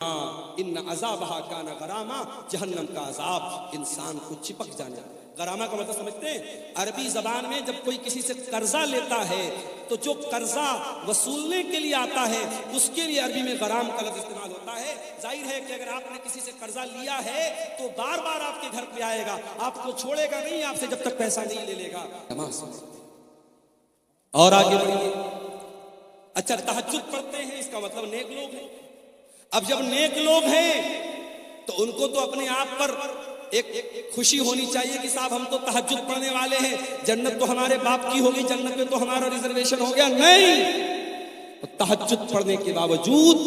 ان عذابہا کان غراما، جہنم کا عذاب انسان کو چپک جانا۔ غرامہ کا مطلب سمجھتے ہیں؟ عربی زبان میں جب کوئی کسی سے قرضہ لیتا ہے تو جو قرضہ وصولنے کے لیے آتا ہے اس کے لیے عربی میں غرام کا لفظ استعمال ہوتا ہے۔ ظاہر ہے کہ اگر آپ نے کسی سے قرضہ لیا ہے تو بار بار آپ کے گھر پہ آئے گا، آپ کو چھوڑے گا نہیں آپ سے جب تک پیسہ نہیں لے لے گا۔ اور آگے بڑھیے۔ اچھا، تہجد پڑھتے ہیں، اس کا مطلب نیک لوگ ہیں۔ اب جب نیک لوگ ہیں تو ان کو تو اپنے آپ پر ایک خوشی ہونی چاہیے کہ صاحب ہم تو تہجد پڑھنے والے ہیں، جنت تو ہمارے باپ کی ہوگی، جنت میں تو ہمارا ریزرویشن ہو گیا۔ نہیں، تہجد پڑھنے کے باوجود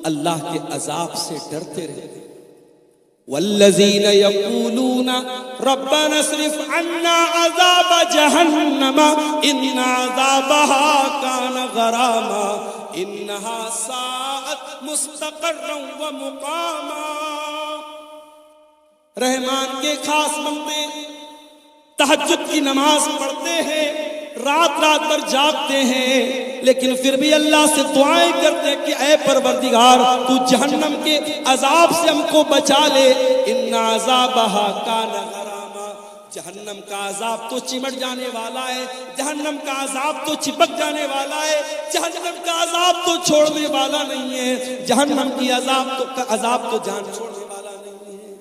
اللہ کے عذاب سے ڈرتے رہتے۔ والذین یقولون ربنا اصرف عنا عذاب جہنم ان عذابها کان غراما انها ساءت مستقرا ومقاما۔ رحمان کے خاص بندے تہجد کی نماز پڑھتے ہیں، رات رات بھر جاگتے ہیں، لیکن پھر بھی اللہ سے دعائیں کرتے کہ اے پروردگار تو جہنم کے عذاب سے ہم کو بچا لے۔ ان عذابها کان غراما، جہنم کا عذاب تو چمٹ جانے والا ہے، جہنم کا عذاب تو چپک جانے والا ہے، جہنم کا عذاب تو چھوڑنے والا نہیں ہے، جہنم کی عذاب تو جان چھوڑنے والا نہیں ہے۔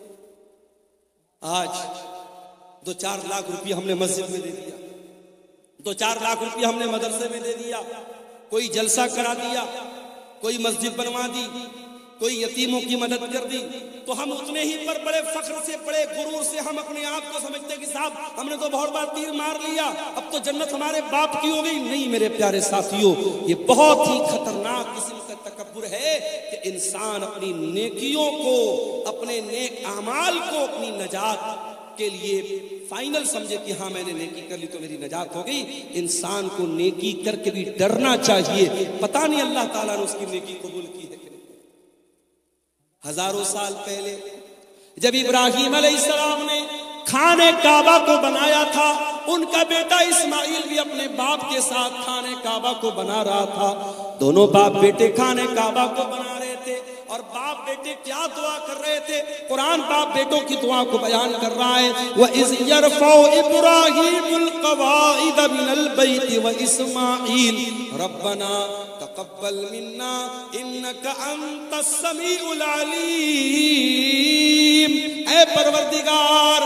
آج 2-4 لاکھ روپیہ ہم نے مسجد میں دے دیا، 2-4 لاکھ روپیہ ہم نے مدرسے میں دے دیا، کوئی جلسہ کرا دیا، کوئی مسجد بنوا دی، کوئی یتیموں کی مدد کر دی، تو ہم اتنے ہی پر بڑے فخر سے، بڑے غرور سے ہم اپنے آپ کو سمجھتے کہ صاحب ہم نے تو بہت بار تیر مار لیا، اب تو جنت ہمارے باپ کی ہو گئی۔ نہیں میرے پیارے ساتھیوں، یہ بہت ہی خطرناک قسم کا تکبر ہے کہ انسان اپنی نیکیوں کو، اپنے نیک اعمال کو اپنی نجات کے لیے فائنل سمجھے کہ ہاں میں نے نیکی کر لی تو میری نجات ہو گئی۔ انسان کو نیکی کر کے بھی ڈرنا چاہیے، پتہ نہیں اللہ تعالیٰ نے اس کی نیکی قبول کی ہے کہ نہیں۔ ہزاروں سال پہلے جب ابراہیم علیہ السلام نے خانے کعبہ کو بنایا تھا، ان کا بیٹا اسماعیل بھی اپنے باپ کے ساتھ خانے کعبہ کو بنا رہا تھا۔ دونوں باپ بیٹے خانے کعبہ کو بنا رہے تھے، اور باپ بیٹے کیا دعا کر رہے تھے؟ قرآن باپ بیٹوں کی دعا کو بیان کر رہا ہے۔ وَإِذْ يَرْفَعُ إِبْرَاهِيمُ الْقَوَاعِدَ مِنَ الْبَيْتِ وَإِسْمَاعِيلُ رَبَّنَا تَقَبَّلْ مِنَّا إِنَّكَ أَنْتَ السَّمِيعُ الْعَلِيمُ۔ اے پروردگار،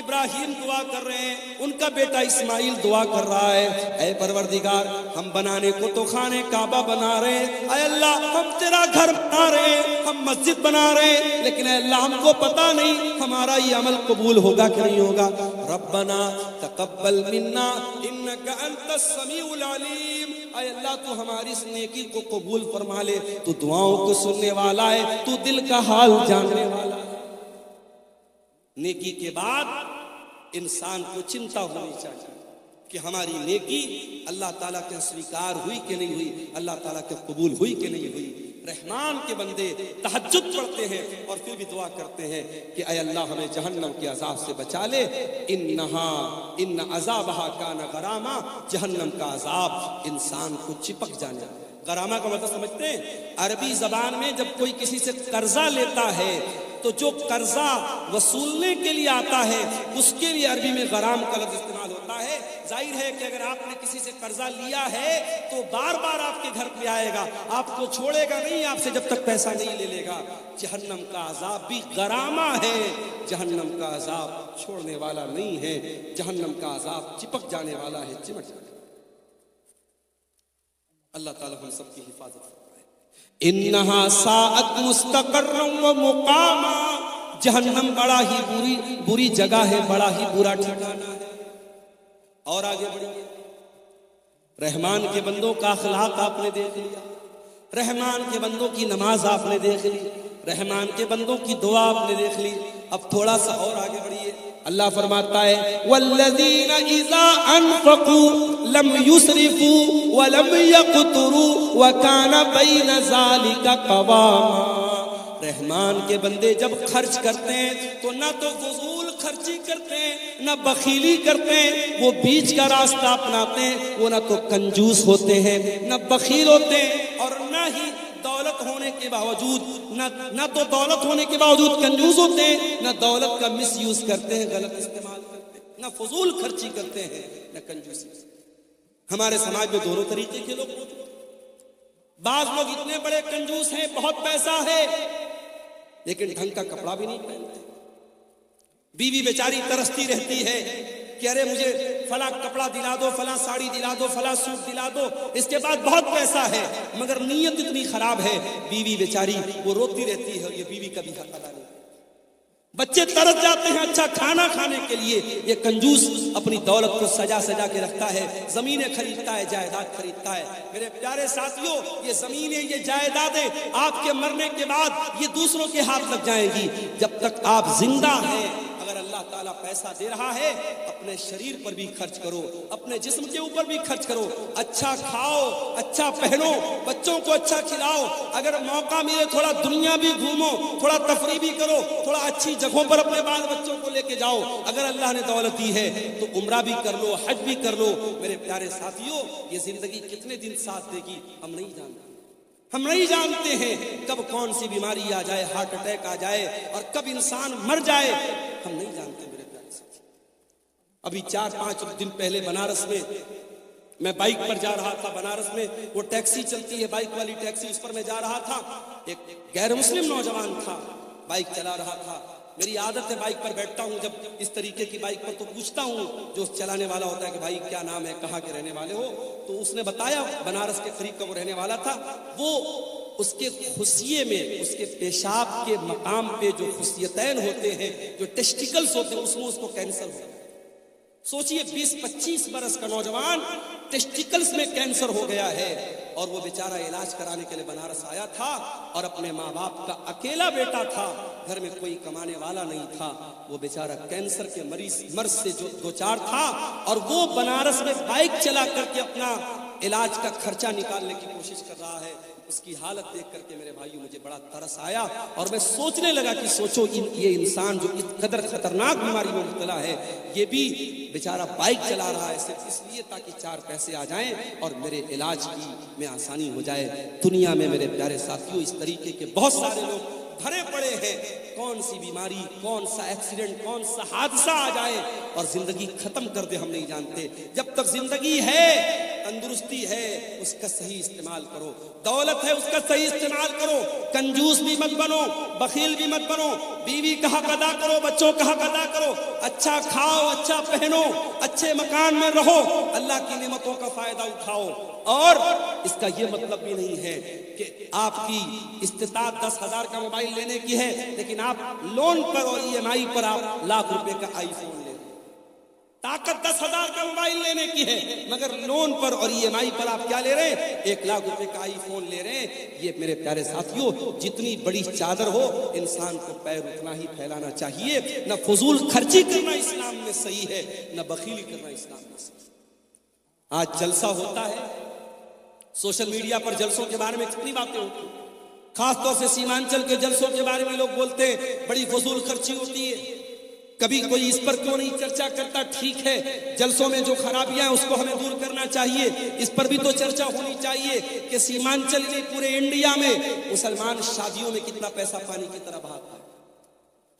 ابراہیم دعا کر رہے ہیں، ان کا بیٹا اسماعیل دعا کر رہا ہے، اے پروردگار ہم بنانے کو تو خانے کعبہ بنا رہے ہیں، اے اللہ ہم تیرا گھر بنا رہے ہیں، ہم مسجد بنا رہے ہیں، لیکن اے اللہ ہم کو پتا نہیں ہمارا یہ عمل قبول ہوگا کہ نہیں ہوگا۔ ربنا تقبل منا انک انت السمیع العلیم، اے اللہ تو ہماری اس نیکی کو قبول فرما لے، تو دعاؤں کو سننے والا ہے، تو دل کا حال جاننے والا ہے۔ نیکی کے بعد انسان کو چنتا ہونی چاہیے کہ ہماری نیکی اللہ تعالیٰ کے سویکار ہوئی کہ نہیں ہوئی، اللہ تعالیٰ کے قبول ہوئی کہ نہیں ہوئی۔ رحمان کے بندے تہجد پڑھتے ہیں اور پھر بھی دعا کرتے ہیں کہ اے اللہ ہمیں جہنم کے عذاب سے بچا لے۔ ان عذابہا کان غراما، جہنم کا عذاب انسان کو چپک جانا۔ غرامہ کا مطلب سمجھتے ہیں؟ عربی زبان میں جب کوئی کسی سے قرضہ لیتا ہے تو جو قرضہ وصولنے کے لیے آتا ہے اس کے لیے عربی میں غرام کا لفظ استعمال ہوتا ہے۔ ظاہر ہے کہ اگر آپ نے کسی سے قرضہ لیا ہے تو بار بار آپ کے گھر پہ آئے گا، آپ کو چھوڑے گا نہیں آپ سے جب تک پیسہ نہیں لے لے گا۔ جہنم کا عذاب بھی غرامہ ہے، جہنم کا عذاب چھوڑنے والا نہیں ہے، جہنم کا عذاب چپک جانے والا ہے، چمٹ جانے والا۔ اللہ تعالیٰ ہم سب کی حفاظت فرمائے۔ انہا ساعت مستقرا و مقاما، جہنم بڑا ہی بری جگہ ہے، بڑا ہی برا ٹھکانہ ہے۔ اور آگے بڑھیے۔ رحمان کے بندوں کا اخلاق آپ نے دیکھ لیا، رحمان کے بندوں کی نماز آپ نے دیکھ لی، رحمان کے بندوں کی دعا آپ نے دیکھ لی۔ اب تھوڑا سا اور آگے بڑھیے۔ اللہ فرماتا ہے والذین اذا انفقوا لم یسرفوا ولم یقتروا وکان بین ذلک قواما۔ رحمان کے بندے جب خرچ کرتے ہیں تو نہ تو فضول خرچی کرتے ہیں، نہ بخیلی کرتے ہیں، وہ بیچ کا راستہ اپناتے ہیں۔ وہ نہ تو کنجوس ہوتے ہیں، نہ بخیل ہوتے ہیں، اور نہ ہی دولت ہونے ہونے کے باوجود نہ تو دولت ہونے کے باوجود کنجوس ہوتے ہیں، نہ دولت کا مس یوز کرتے ہیں، غلط استعمال کرتے ہیں، نہ فضول خرچی کرتے ہیں، نہ کنجوسی۔ ہمارے سماج میں دونوں طریقے کے لوگ موجود ہیں۔ بعض لوگ اتنے بڑے کنجوس ہیں، بہت پیسہ ہے، لیکن ڈھنگ کا کپڑا بھی نہیں پہنتے۔ بیوی بیچاری ترستی رہتی ہے کہ ارے مجھے فلاں کپڑا دلا دو، فلاں ساڑی دلا دو، فلاں سوٹ دلا دو، اس کے بعد بہت پیسہ ہے مگر نیت اتنی خراب ہے، بیوی بیچاری وہ روتی رہتی ہے، یہ بیوی کا بھی حق ادا نہیں۔ بچے ترس جاتے ہیں اچھا کھانا کھانے کے لیے، یہ کنجوس اپنی دولت کو سجا سجا کے رکھتا ہے، زمینیں خریدتا ہے، جائیداد خریدتا ہے۔ میرے پیارے ساتھیوں، یہ زمینیں، یہ جائیدادیں آپ کے مرنے کے بعد یہ دوسروں کے ہاتھ لگ جائیں گی۔ جب تک آپ زندہ ہیں، اگر اللہ تعالیٰ پیسہ دے رہا ہے، اپنے شریر پر بھی خرچ کرو، اپنے جسم کے اوپر بھی خرچ کرو، اچھا کھاؤ، اچھا پہنو، بچوں کو اچھا کھلاؤ، اگر موقع ملے تھوڑا دنیا بھی گھومو، تھوڑا تفریح بھی کرو، تھوڑا اچھی جگہوں پر اپنے بال بچوں کو لے کے جاؤ۔ اگر اللہ نے دولت دی ہے تو عمرہ بھی کر لو، حج بھی کر لو۔ میرے پیارے ساتھیوں، یہ زندگی کتنے دن ساتھ دے گی ہم نہیں جانتے۔ ہم نہیں جانتے ہیں کب کون سی بیماری آ جائے، ہارٹ اٹیک آ جائے، اور کب انسان مر جائے، ہم نہیں جانتے میرے پیارے ساتھی۔ ابھی 4-5 دن پہلے بنارس میں بائک پر جا رہا تھا، بنارس میں وہ ٹیکسی چلتی ہے، بائک والی ٹیکسی، اس پر میں جا رہا تھا، ایک غیر مسلم نوجوان تھا، بائک چلا رہا تھا۔ میری عادت ہے بائک پر بیٹھتا ہوں جب اس طریقے کی بائک پر تو پوچھتا ہوں جو چلانے والا ہوتا ہے کہ بھائی کیا نام ہے، کہاں کے رہنے والے ہو؟ تو اس نے بتایا بنارس کے قریب کا وہ رہنے والا تھا۔ وہ اس کے خصیے میں، اس کے پیشاب کے مقام پہ جو خصیتین ہوتے ہیں، جو ٹیسٹیکلز ہوتے ہیں، اس میں اس کو کینسر ہو گیا۔ سوچئے 20-25 برس کا نوجوان، ٹیسٹیکلز میں کینسر ہو گیا ہے، اور وہ بیچارہ علاج کرانے کے لیے بنارس آیا تھا، اور اپنے ماں باپ کا اکیلا بیٹا تھا، گھر میں کوئی کمانے والا نہیں تھا۔ وہ بیچارہ کینسر کے مرض سے جو دوچار تھا، اور وہ بنارس میں بائک چلا کر کے اپنا علاج کا خرچہ نکالنے کی کوشش کر رہا ہے۔ اس کی حالت دیکھ کر کے میرے بھائیوں مجھے بڑا ترس آیا، اور میں سوچنے لگا کہ سوچو یہ انسان جو اس قدر خطرناک بیماری میں مبتلا ہے، یہ بھی بیچارہ بائک چلا رہا ہے صرف اس لیے تاکہ 4 پیسے آ جائیں اور میرے علاج کی میں آسانی ہو جائے۔ دنیا میں میرے پیارے ساتھیوں اس طریقے کے بہت سارے لوگ بھرے پڑے ہیں، کون سی بیماری، کون سا ایکسیڈنٹ، کون سا حادثہ آ جائے اور زندگی ختم کر دے ہم نہیں جانتے۔ جب تک زندگی ہے، تندرستی ہے، اس کا صحیح استعمال کرو، دولت ہے اس کا صحیح استعمال کرو، کنجوس بھی مت بنو، بخیل بھی مت بنو، بیوی کا حق ادا کرو، بچوں کا حق ادا کرو، اچھا کھاؤ، اچھا پہنو، اچھے مکان میں رہو، اللہ کی نعمتوں کا فائدہ اٹھاؤ۔ اور اس کا یہ مطلب بھی نہیں ہے کہ آپ کی استطاعت 10,000 کا موبائل لینے کی ہے لیکن آپ لون پر اور EMI پر آپ لاکھ روپے کا آئی فون لے رہے ہیں۔ طاقت 10,000 کا موبائل لینے کی ہے مگر لون پر اور EMI پر آپ کیا لے رہے ہیں؟ 1 لاکھ روپے کا آئی فون لے رہے ہیں۔ یہ میرے پیارے ساتھیوں، جتنی بڑی چادر ہو انسان کو پیر اتنا ہی پھیلانا چاہیے۔ نہ فضول خرچی کرنا اسلام میں صحیح ہے، نہ بخیلی کرنا اسلام میں صحیح ہے۔ آج جلسہ ہوتا ہے، سوشل میڈیا پر جلسوں کے بارے میں کتنی باتیں ہوتی ہیں، خاص طور سے سیمانچل کے جلسوں کے بارے میں لوگ بولتے ہیں بڑی فضول خرچی ہوتی ہے۔ کبھی کوئی اس پر کیوں نہیں چرچا کرتا؟ ٹھیک ہے، جلسوں میں جو خرابیاں ہیں اس کو ہمیں دور کرنا چاہیے، اس پر بھی تو چرچا ہونی چاہیے کہ سیمانچل میں، پورے انڈیا میں مسلمان شادیوں میں کتنا پیسہ پانی کی طرح بہاتا ہے۔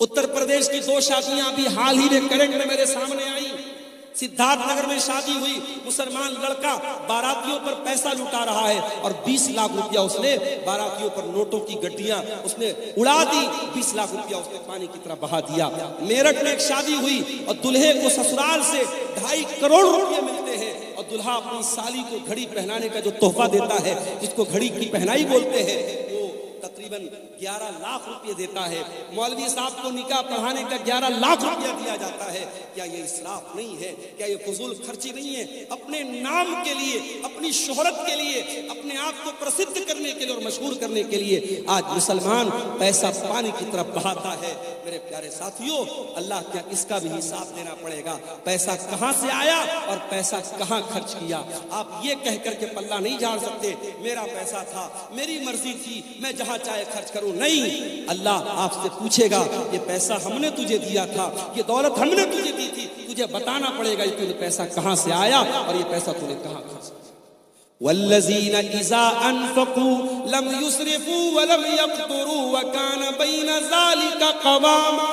اتر پردیش کی 2 شادیاں بھی حال ہی میں کرنٹ میں میرے سامنے آئیں۔ سدھارتھ نگر میں شادی ہوئی، مسلمان لڑکا باراتیوں پر پیسہ لٹا رہا ہے اور 20 لاکھ روپیہ اس نے باراتیوں پر نوٹوں کی گڈیاں اس نے اڑا دی، 20 لاکھ روپیہ اس نے پانی کی طرح بہا دیا۔ میرٹھ میں ایک شادی ہوئی اور دلہے کو سسرال سے 2.5 کروڑ روپے ملتے ہیں، اور دلہا اپنی سالی کو گھڑی پہنانے کا جو تحفہ دیتا ہے، جس کو گھڑی کی پہنائی بولتے ہیں، وہ تقریباً 11 لاکھ روپے دیتا ہے۔ مولوی صاحب کو نکاح پڑھانے کا 11 لاکھ روپیہ دیا جاتا ہے۔ کیا یہ اسراف نہیں ہے؟ کیا یہ فضول خرچی نہیں ہے؟ اپنے نام کے لیے، اپنی شہرت کے لیے، اپنے آپ کو پرسدھ کرنے کے لیے اور مشہور کرنے کے لیے آج مسلمان پیسہ پانی کی طرف بہاتا ہے۔ میرے پیارے ساتھیوں، اللہ کیا اس کا بھی حساب دینا پڑے گا، پیسہ کہاں سے آیا اور پیسہ کہاں خرچ کیا۔ آپ یہ کہہ کر کے پلہ نہیں جھاڑ سکتے میرا پیسہ تھا، میری مرضی تھی، میں جہاں چاہے خرچ کروں۔ نہیں، اللہ آپ سے پوچھے گا یہ پیسہ ہم نے تجھے دیا تھا، یہ دولت ہم نے تجھے دی تھی، تجھے بتانا پڑے گا یہ پیسہ کہاں سے آیا اور یہ پیسہ تو نے کہاں خرچ کیا۔ والذین اذا انفقوا لم يسرفوا ولم يقتروا وكان بين ذلك قواما.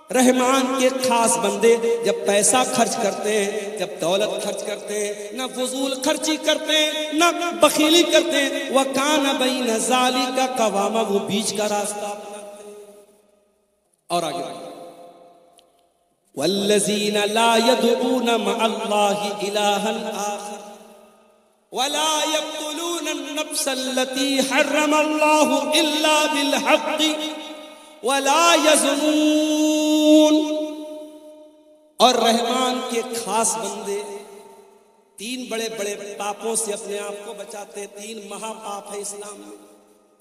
رحمان کے خاص بندے جب پیسہ خرچ کرتے ہیں، جب دولت خرچ کرتے ہیں، نہ فضول خرچی کرتے ہیں، نہ بخیلی کرتے ہیں. وَكَانَ بَيْنَ ذَلِكَ قَوَامًا، وہ بیچ کا راستہ اپناتے ہیں. اور آگے وَالَّذِينَ لَا يَدْعُونَ مَعَ اللَّهِ إِلَٰهًا آخَرَ وَلَا يَقْتُلُونَ النَّفْسَ الَّتِي حَرَّمَ اللَّهُ إِلَّا بِالْحَقِّ وَلَا يَزْنُونَ. اور رحمان کے خاص بندے تین بڑے بڑے پاپوں سے اپنے آپ کو بچاتے ہیں. تین مہا پاپ ہے اسلام میں،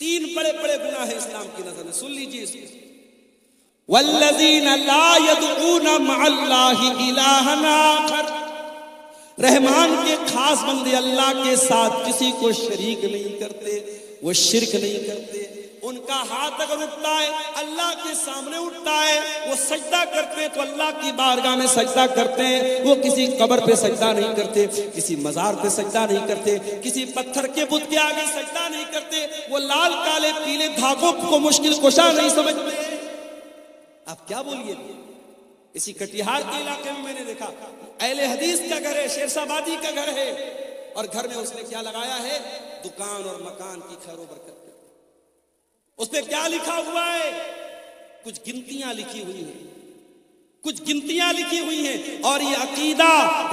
تین بڑے بڑے گناہ ہیں اسلام کی نظر میں. سن لیجیے اس کو. والذین لا يدعون مع اللہ الہا آخر، رحمان کے خاص بندے اللہ کے ساتھ کسی کو شریک نہیں کرتے، وہ شرک نہیں کرتے. ان کا ہاتھ اگر اٹھتا ہے اللہ کے سامنے اٹھتا ہے، وہ سجدہ کرتے ہیں تو اللہ کی بارگاہ میں سجدہ کرتے ہیں. وہ کسی قبر پہ سجدہ نہیں کرتے، کسی مزار پہ سجدہ نہیں کرتے، کسی پتھر کے بت کے آگے سجدہ نہیں کرتے. وہ لال کالے پیلے دھاگوں کو مشکل کشا نہیں سمجھتے. آپ کیا بولیے؟ اسی کٹیہار کے علاقے میں نے دیکھا اہل حدیث کا گھر ہے، شیرشاہ آبادی کا گھر ہے، اور گھر میں اس نے کیا لگایا ہے؟ دکان اور مکان کی خیر و برکت. اس پہ کیا لکھا ہوا ہے؟ کچھ گنتیاں لکھی ہوئی ہیں، کچھ گنتیاں لکھی ہوئی ہیں، اور یہ عقیدہ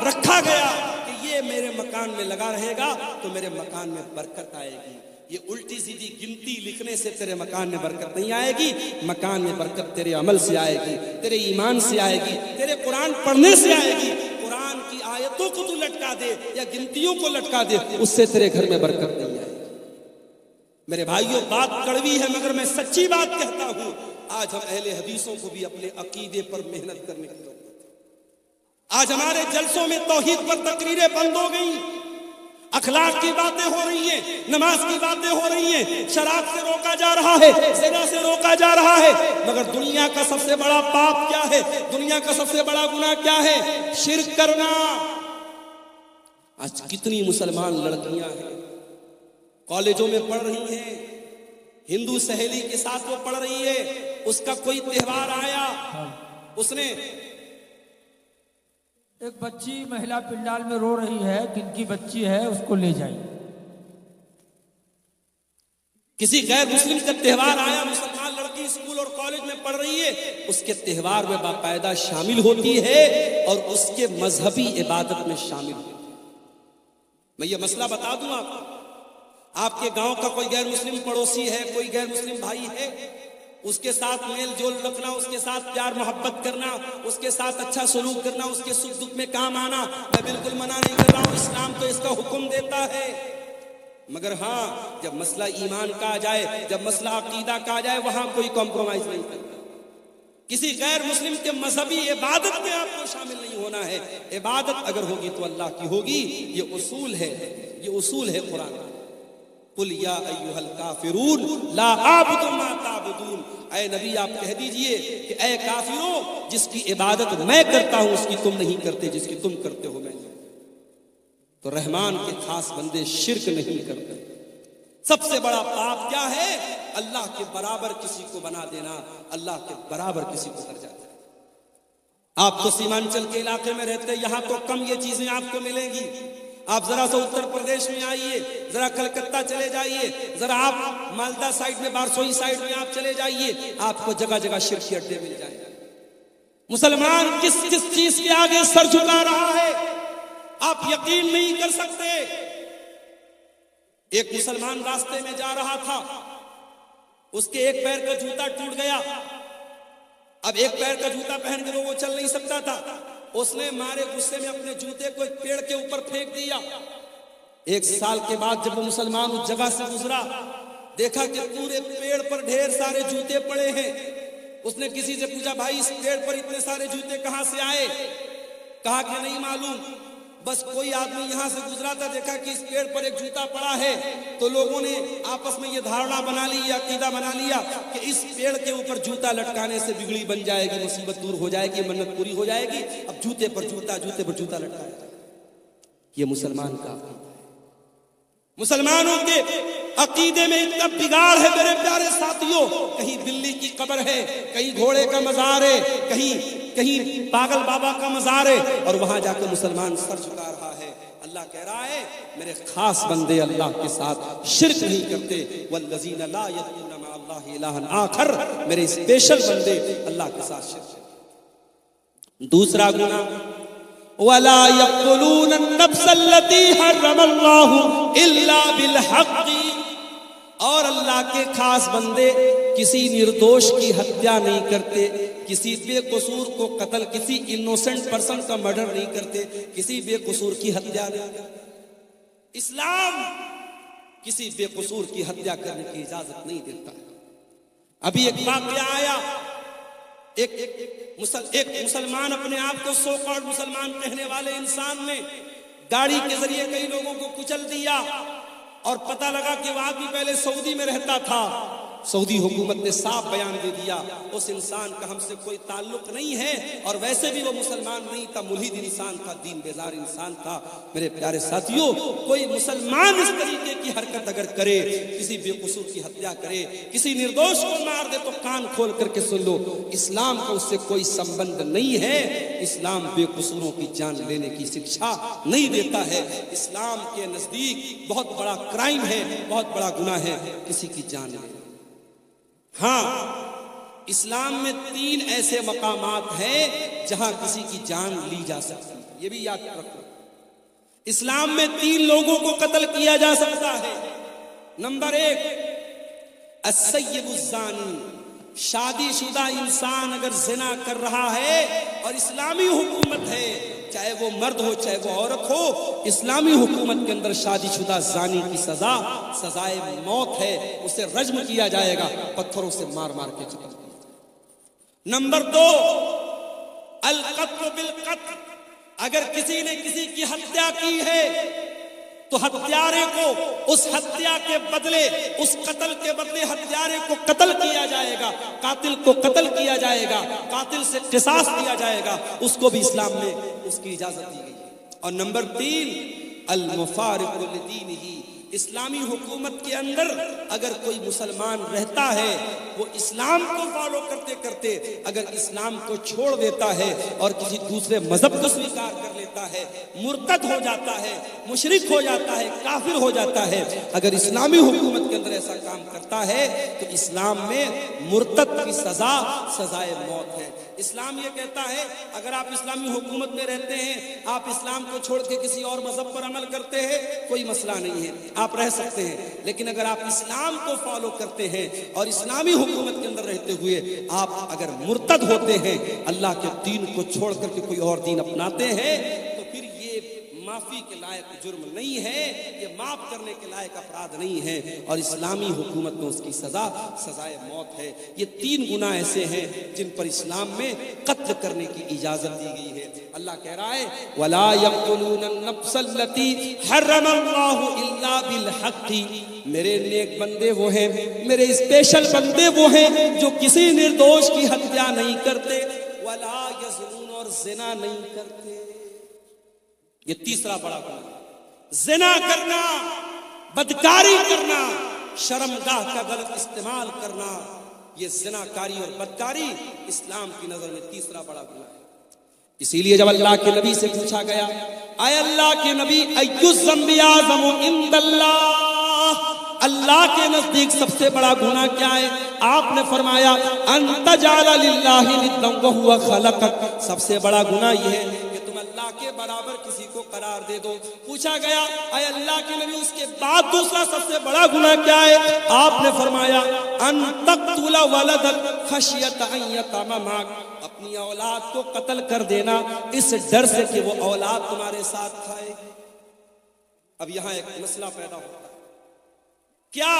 رکھا گیا کہ یہ میرے مکان میں لگا رہے گا تو میرے مکان میں برکت آئے گی. یہ الٹی سیدھی گنتی لکھنے سے تیرے مکان میں برکت نہیں آئے گی. مکان میں برکت تیرے عمل سے آئے گی، تیرے ایمان سے آئے گی، تیرے قرآن پڑھنے سے آئے گی. قرآن کی آیتوں کو تو لٹکا دے یا گنتیوں کو لٹکا دے، اس سے تیرے گھر میں برکت نہیں آئے گی. میرے بھائیوں، بات کڑوی ہے مگر میں سچی بات کہتا ہوں. آج ہم اہل حدیثوں کو بھی اپنے عقیدے پر محنت کرنے کی ضرورت ہے. آج ہمارے جلسوں میں توحید پر تقریریں بند ہو گئی، اخلاق کی باتیں ہو رہی ہیں، نماز کی باتیں ہو رہی ہیں، شراب سے روکا جا رہا ہے، زنا سے روکا جا رہا ہے. مگر دنیا کا سب سے بڑا پاپ کیا ہے؟ دنیا کا سب سے بڑا گناہ کیا ہے؟ شرک کرنا. آج کتنی مسلمان لڑکیاں ہیں کالجوں میں پڑھ رہی ہیں، ہندو سہیلی کے ساتھ وہ پڑھ رہی ہے. اس کا کوئی تہوار آیا، اس نے ایک بچی مہیلا پنڈال میں رو رہی ہے، کن کی بچی ہے اس کو لے جائیں. کسی غیر مسلم کا تہوار آیا، مسلمان لڑکی اسکول اور کالج میں پڑھ رہی ہے، اس کے تہوار میں باقاعدہ شامل ہوتی ہے اور اس کے مذہبی عبادت میں شامل ہوتی ہے. میں یہ مسئلہ بتا دوں آپ کے گاؤں کا کوئی غیر مسلم پڑوسی ہے، کوئی غیر مسلم بھائی ہے، اس کے ساتھ میل جول رکھنا، اس کے ساتھ پیار محبت کرنا، اس کے ساتھ اچھا سلوک کرنا، اس کے سکھ دکھ میں کام آنا، میں بالکل منع نہیں کر رہا ہوں، اسلام تو اس کا حکم دیتا ہے. مگر ہاں، جب مسئلہ ایمان کا آ جائے، جب مسئلہ عقیدہ کا آ جائے، وہاں کوئی کمپرومائز نہیں کرتا. کسی غیر مسلم کے مذہبی عبادت میں آپ کو شامل نہیں ہونا ہے. عبادت اگر ہوگی تو اللہ کی ہوگی. یہ اصول ہے، یہ اصول ہے قرآن. قل یا ایھا الکافرون لا اعبد ما تعبدون. اے نبی آپ کہہ دیجئے کہ اے کافروں، جس کی عبادت میں کرتا ہوں اس کی تم نہیں کرتے، جس کی تم کرتے ہو میں نہیں. تو رحمان کے خاص بندے شرک نہیں کرتے. سب سے بڑا پاپ کیا ہے؟ اللہ کے برابر کسی کو بنا دینا، اللہ کے برابر کسی کو درجہ دینا. آپ تو سیمانچل کے علاقے میں رہتے ہیں، یہاں تو کم یہ چیزیں آپ کو ملیں گی. آپ ذرا سا اتر پردیش میں آئیے، ذرا کلکتہ چلے جائیے، ذرا آپ مالدہ سائڈ میں، بارسوئی سائڈ میں آپ چلے جائیے، آپ کو جگہ جگہ شرکی اڈے مل جائیں. مسلمان کس کس چیز کے آگے سر جھکا رہا ہے آپ یقین نہیں کر سکتے. ایک مسلمان راستے میں جا رہا تھا، اس کے ایک پیر کا جوتا ٹوٹ گیا. اب ایک پیر کا جوتا پہن کے وہ چل نہیں سکتا تھا. اس نے مارے غصے میں اپنے جوتے کو ایک پیڑ کے اوپر پھینک دیا. 1 سال کے بعد جب وہ مسلمان اس جگہ سے گزرا، دیکھا کہ پورے پیڑ پر ڈھیر سارے جوتے پڑے ہیں. اس نے کسی سے پوچھا، بھائی اس پیڑ پر اتنے سارے جوتے کہاں سے آئے؟ کہا کہ نہیں معلوم، بس کوئی آدمی یہاں سے گزرا تھا، دیکھا کہ اس پیڑ پر ایک جوتا پڑا ہے، تو لوگوں نے آپس میں یہ دھارنا بنا لی، یہ عقیدہ بنا لیا کہ اس پیڑ کے اوپر جوتا لٹکانے سے بگڑی بن جائے گی، مصیبت دور ہو جائے گی، منت پوری ہو جائے گی. اب جوتے پر جوتا، جوتے پر جوتا لٹکایا. یہ مسلمان کا عقیدہ ہے. مسلمانوں کے عقیدے میں اتنا بگاڑ ہے میرے پیارے ساتھیوں، کہیں بلی کی قبر ہے، کہیں گھوڑے کا مزار ہے، کہیں پاگل بابا کا مزار ہے، اور وہاں جا کے مسلمان سر جھکا رہا ہے۔ اللہ کہہ رہا ہے میرے خاص بندے اللہ کے ساتھ شرک نہیں کرتے، والذین لا یدعون مع اللہ الہا آخر، میرے اسپیشل بندے اللہ کے ساتھ شرک کرتے۔ دوسرا گناہ وَلَا يَقْتُلُونَ النَّفْسَ الَّتِي حَرَّمَ اللَّهُ إِلَّا بِالْحَقِّ، اور اللہ کے خاص بندے کسی نردوش کی ہتیا نہیں کرتے، کسی بے قصور کو قتل، کسی انوسنٹ پرسن کا مرڈر نہیں کرتے، کسی بے قصور کی ہتیا نہیں کرتے۔ اسلام کسی بے قصور کی ہتیا کرنے کی اجازت نہیں دیتا۔ ابھی ایک واقعہ آیا، ایک مسلمان اپنے آپ کو سو کالڈ مسلمان کہنے والے انسان نے گاڑی کے ذریعے کئی لوگوں کو کچل دیا، اور پتہ لگا کہ وہ آدمی پہلے سعودی میں رہتا تھا۔ سعودی حکومت نے صاف بیان دے دیا اس انسان کا ہم سے کوئی تعلق نہیں ہے، اور ویسے بھی وہ مسلمان نہیں تھا، ملحد انسان تھا، دین بیزار انسان تھا۔ میرے پیارے ساتھیوں، کوئی مسلمان اس طریقے کی حرکت اگر کرے، کسی بے قصور کی ہتیا کرے، کسی نردوش کو مار دے، تو کان کھول کر کے سن لو، اسلام کا اس سے کوئی سمبند نہیں ہے۔ اسلام بے قصوروں کی جان لینے کی شکشا نہیں دیتا ہے۔ اسلام کے نزدیک بہت بڑا کرائم ہے، بہت بڑا گناہ ہے کسی کی جان لینا۔ ہاں، اسلام میں 3 ایسے مقامات ہیں جہاں کسی کی جان لی جا سکتی ہے، یہ بھی یاد رکھو۔ اسلام میں 3 لوگوں کو قتل کیا جا سکتا ہے۔ نمبر 1 السیب الزانی، شادی شدہ انسان اگر زنا کر رہا ہے اور اسلامی حکومت ہے، چاہے وہ مرد ہو چاہے وہ عورت ہو، اسلامی حکومت کے اندر شادی شدہ زانی کی سزائے موت ہے، اسے رجم کیا جائے گا، پتھروں سے مار مار کے ختم کیا جائے گا۔ نمبر 2 القتل بالقتل، اگر کسی نے کسی کی ہتیا کی ہے تو ہتھیارے کو اس ہتیا کے بدلے، اس قتل کے بدلے ہتھیارے کو قتل کیا جائے گا، قاتل کو قتل کیا جائے گا، قاتل سے قصاص کیا جائے گا، اس کو بھی اسلام میں اس کی اجازت دی گئی ہے۔ اور نمبر 3 المفارق لدینہ، اسلامی حکومت کے اندر اگر کوئی مسلمان رہتا ہے، وہ اسلام کو فالو کرتے کرتے اگر اسلام کو چھوڑ دیتا ہے اور کسی دوسرے مذہب کو سویکار کر لیتا ہے، مرتد ہو جاتا ہے، مشرک ہو جاتا ہے، کافر ہو جاتا ہے، اگر اسلامی حکومت کے اندر ایسا کام کرتا ہے تو اسلام میں مرتد کی سزائے موت ہے۔ اسلام یہ کہتا ہے اگر آپ اسلامی حکومت میں رہتے ہیں، آپ اسلام کو چھوڑ کے کسی اور مذہب پر عمل کرتے ہیں، کوئی مسئلہ نہیں ہے، آپ رہ سکتے ہیں، لیکن اگر آپ اسلام کو فالو کرتے ہیں اور اسلامی حکومت کے اندر رہتے ہوئے آپ اگر مرتد ہوتے ہیں، اللہ کے دین کو چھوڑ کر کے کوئی اور دین اپناتے ہیں، تو پھر یہ معافی کے لائق جرم نہیں ہے، یہ معاف کرنے کے لائق اپرادھ نہیں ہے، اور اسلامی حکومت میں اس کی سزائے موت ہے۔ یہ 3 گناہ ایسے ہیں جن پر اسلام میں قتل کرنے کی اجازت دی گئی ہے۔ اللہ کہہ رہا ہے وَلَا يَقْتُلُونَ النَّفْسَ الَّتِي حَرَّمَ اللَّهُ إِلَّا بِالْحَقِّ، میرے نیک بندے وہ ہیں، میرے اسپیشل بندے وہ ہیں جو کسی نردوش کی ہتیا نہیں کرتے، وَلَا يَزْنُونَ، اور زنا نہیں کرتے۔ یہ تیسرا بڑا گناہ، زنا کرنا، بدکاری کرنا، شرمگاہ کا غلط استعمال کرنا، یہ زنا کاری اور بدکاری اسلام کی نظر میں تیسرا بڑا گناہ ہے۔ اسی لیے جب اللہ کے نبی سے پوچھا گیا اے اللہ کے نبی ایُّ الذنب اعظم عند اللہ، اللہ کے نزدیک سب سے بڑا گناہ کیا ہے؟ آپ نے فرمایا ان تجعل للہ ندا وہو خلقک، سب سے بڑا گناہ یہ ہے کہ تم اللہ کے برابر کسی کو قرار دے دو۔ پوچھا گیا اے اللہ کے نبی اس کے بعد دوسرا سب سے بڑا گناہ کیا ہے؟ آپ نے فرمایا ان تقتل ولدک خشیۃ ان یطعم معک، اپنی اولاد کو قتل کر دینا اس ڈر سے کہ وہ اولاد تمہارے ساتھ کھائے۔ اب یہاں ایک مسئلہ پیدا ہوتا ہے، کیا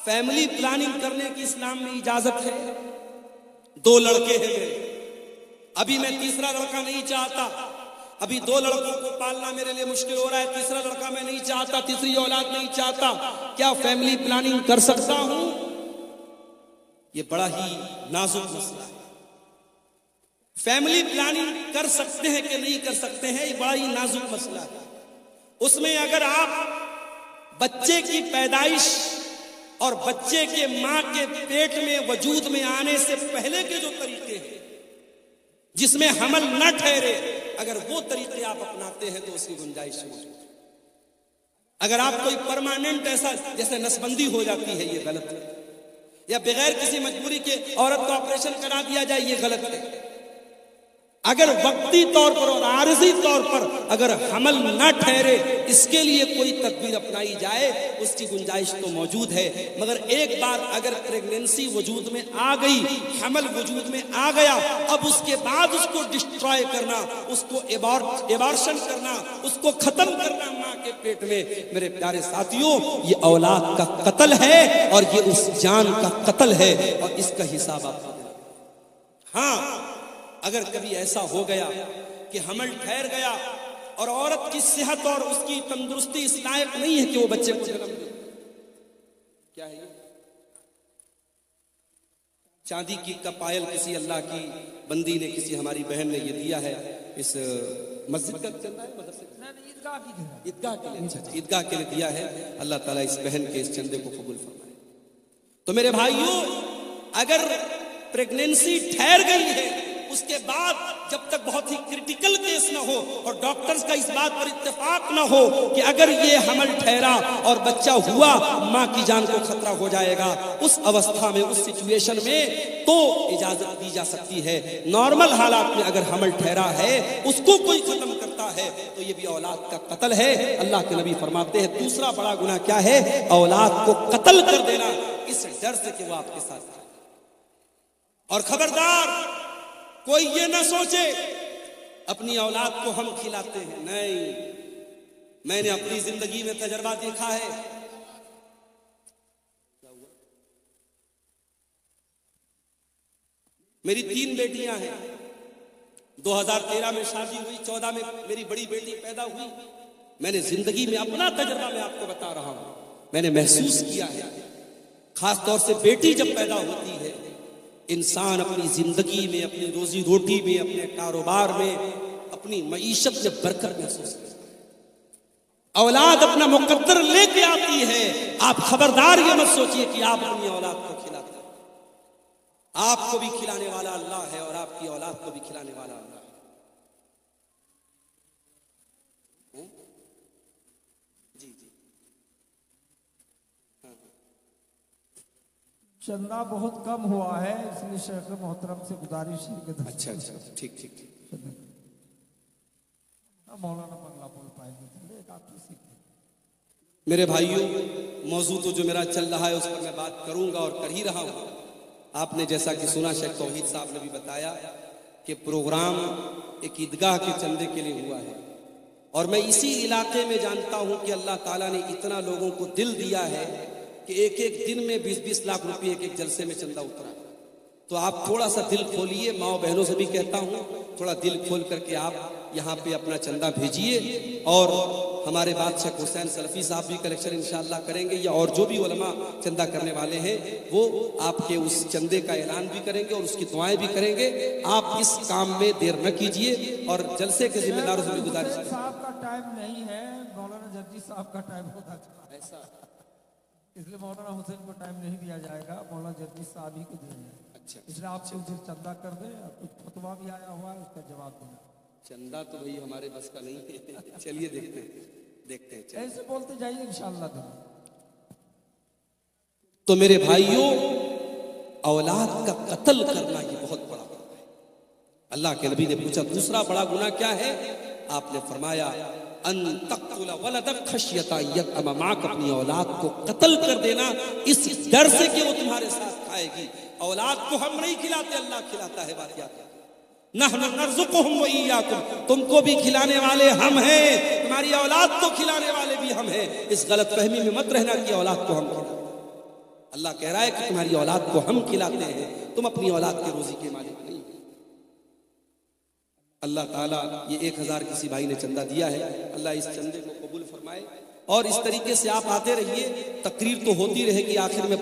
فیملی پلاننگ کرنے کی اسلام میں اجازت ہے؟ 2 لڑکے ہیں میرے، ابھی میں تیسرا لڑکا نہیں چاہتا، ابھی 2 لڑکوں کو پالنا میرے لیے مشکل ہو رہا ہے، تیسرا لڑکا میں نہیں چاہتا، تیسری اولاد نہیں چاہتا، کیا فیملی پلاننگ کر سکتا ہوں؟ یہ بڑا ہی نازک مسئلہ ہے۔ فیملی پلاننگ کر سکتے ہیں کہ نہیں کر سکتے ہیں، یہ بڑا ہی نازک مسئلہ ہے۔ اس میں اگر آپ بچے کی پیدائش اور بچے کے ماں کے پیٹ میں وجود میں آنے سے پہلے کے جو طریقے ہیں جس میں حمل نہ ٹھہرے، اگر وہ طریقے آپ اپناتے ہیں تو اس کی گنجائش موجود ہے۔ اگر آپ کوئی پرماننٹ ایسا جیسے نسبندی ہو جاتی ہے، یہ غلط ہے، یا بغیر کسی مجبوری کے عورت کو آپریشن کرا دیا جائے، یہ غلط ہے۔ اگر وقتی طور پر اور عارضی طور پر اگر حمل نہ ٹھہرے، اس کے لیے کوئی تدبیر اپنائی جائے، اس کی گنجائش تو موجود ہے۔ مگر ایک بار اگر پریگننسی وجود میں آ گئی، حمل وجود میں آ گیا، اب اس کے بعد اس کو ڈسٹرائے کرنا، اس کو ایبارشن کرنا، اس کو ختم کرنا ماں کے پیٹ میں، میرے پیارے ساتھیوں، یہ اولاد کا قتل ہے اور یہ اس جان کا قتل ہے، اور اس کا حساب آپ کو دینا۔ ہاں، اگر کبھی ایسا ہو گیا کہ حمل ٹھہر گیا اور عورت کی صحت اور اس کی تندرستی اس لائق نہیں ہے کہ وہ بچے کو جنم دے، کیا ہے یہ؟ چاندی کی کا پائل کسی اللہ کی بندی نے، کسی ہماری بہن نے یہ دیا ہے، اس مسجد کا چندہ ہے، مدرسے کا عیدگاہ کے لیے، عیدگاہ کے لیے دیا ہے۔ اللہ تعالیٰ اس بہن کے اس چندے کو قبول فرمائے۔ تو میرے بھائیوں، اگر پریگننسی ٹھہر گئی ہے، اس کے بعد جب تک بہت ہی کرٹیکل کیس نہ ہو اور ڈاکٹرز کا اس بات پر اتفاق نہ ہو کہ اگر یہ حمل ٹھہرا اور بچہ ہوا، ماں کی جان کو خطرہ ہو جائے گا، اس اوستھا میں، اس سچویشن میں تو اجازت دی جا سکتی ہے۔ نارمل حالات میں اگر حمل ٹھہرا ہے، اس کو کوئی ختم کرتا ہے تو یہ بھی اولاد کا قتل ہے۔ اللہ کے نبی فرماتے ہیں دوسرا بڑا گناہ کیا ہے؟ اولاد کو قتل کر دینا، اس ڈر سے کہ وہ آپ کے ساتھ ہے۔ اور خبردار، کوئی یہ نہ سوچے اپنی اولاد کو ہم کھلاتے ہیں، نہیں، میں نے اپنی زندگی میں تجربہ دیکھا ہے۔ میری 3 بیٹیاں ہیں، 2013 میں شادی ہوئی، 14 میں میری بڑی بیٹی پیدا ہوئی۔ میں نے زندگی میں اپنا تجربہ میں آپ کو بتا رہا ہوں، میں نے محسوس کیا ہے، خاص طور سے بیٹی جب پیدا ہوتی ہے، انسان اپنی زندگی میں، اپنی روزی روٹی میں، اپنے کاروبار میں، اپنی معیشت میں برکت محسوس کرتا ہے۔ اولاد اپنا مقدر لے کے آتی ہے۔ آپ خبردار یہ مت سوچئے کہ آپ اپنی اولاد کو کھلاتے ہیں، آپ کو بھی کھلانے والا اللہ ہے اور آپ کی اولاد کو بھی کھلانے والا اللہ ہے۔ جی جی، چندہ بہت کم ہوا ہے، اس لیے شیخ محترم سے گزارش ہے کہ اچھا اچھا، ٹھیک ٹھیک ٹھیک۔ مولانا بنگلہ بول پائیں گے، ایک آپ کی سیکھ۔ میرے بھائیوں، موضوع تو جو میرا چل رہا ہے اس پر میں بات کروں گا اور کر ہی رہا ہوں۔ آپ نے جیسا کہ سنا، شیخ توحید صاحب نے بھی بتایا کہ پروگرام ایک عیدگاہ کے چندے کے لیے ہوا ہے، اور میں اسی علاقے میں جانتا ہوں کہ اللہ تعالیٰ نے اتنا لوگوں کو دل دیا ہے کہ ایک ایک دن میں 20-20 لاکھ روپے ایک ایک جلسے میں چندہ اترا۔ تو آپ تھوڑا سا دل کھولیے، ماؤں بہنوں سے بھی کہتا ہوں، تھوڑا دل کھول کر کے آپ یہاں پہ اپنا چندہ بھیجیے، اور ہمارے بادشاہ حسین سلفی صاحب بھی کلیکشن انشاءاللہ کریں گے، یا اور جو بھی علماء چندہ کرنے والے ہیں وہ آپ کے اس چندے کا اعلان بھی کریں گے اور اس کی دعائیں بھی کریں گے۔ آپ اس کام میں دیر نہ کیجیے، اور جلسے کے ذمہ داروں سے بھی گزارش ہے۔ صاحب کا ٹائم نہیں ہے، مولانا جرجی صاحب کا ٹائم ہوتا چلا ایسا، اس لیے مولانا حسین کو ٹائم نہیں دیا جائے گا، مولانا جرجی صاحب ہی کو دیا جائے گا۔ اچھا، اس لیے آپ کچھ دیر چندہ کر دیں، اور کچھ فتویٰ بھی آیا ہوا ہے اس کا جواب دینا۔ چندہ تو بھئی ہمارے بس کا نہیں ہے، چلیے دیکھتے ہیں چلیے۔ ایسے بولتے جائیے انشاءاللہ دیں۔ تو میرے بھائیوں، اولاد کا قتل کرنا یہ بہت بڑا گناہ ہے۔ اللہ کے نبی نے پوچھا دوسرا بڑا گناہ کیا ہے؟ آپ نے فرمایا ان تقتل ولدک خشیۃ ان یطعم معک، اپنی اولاد کو قتل کر دینا اس ڈر سے کہ وہ تمہارے ساتھ کھائے گی۔ اولاد کو ہم نہیں کھلاتے، اللہ کھلاتا ہے۔ بات یاد ہے، نحن نرزقهم وإياكم، تم کو بھی کھلانے والے ہم ہیں، تمہاری اولاد کو کھلانے والے بھی ہم ہیں۔ اس غلط فہمی میں مت رہنا کہ اولاد کو ہم کھلاتے ہیں۔ اللہ کہہ رہا ہے کہ تمہاری اولاد کو ہم کھلاتے ہیں، تم اپنی اولاد کے روزی کے مالک نہیں۔ اللہ تعالیٰ یہ 1000 کسی بھائی نے چندہ دیا ہے، اللہ اس چندے کو قبول فرمائے اور اس طریقے سے آپ آتے رہیے، تقریر تو ہوتی رہے گی، آخر میں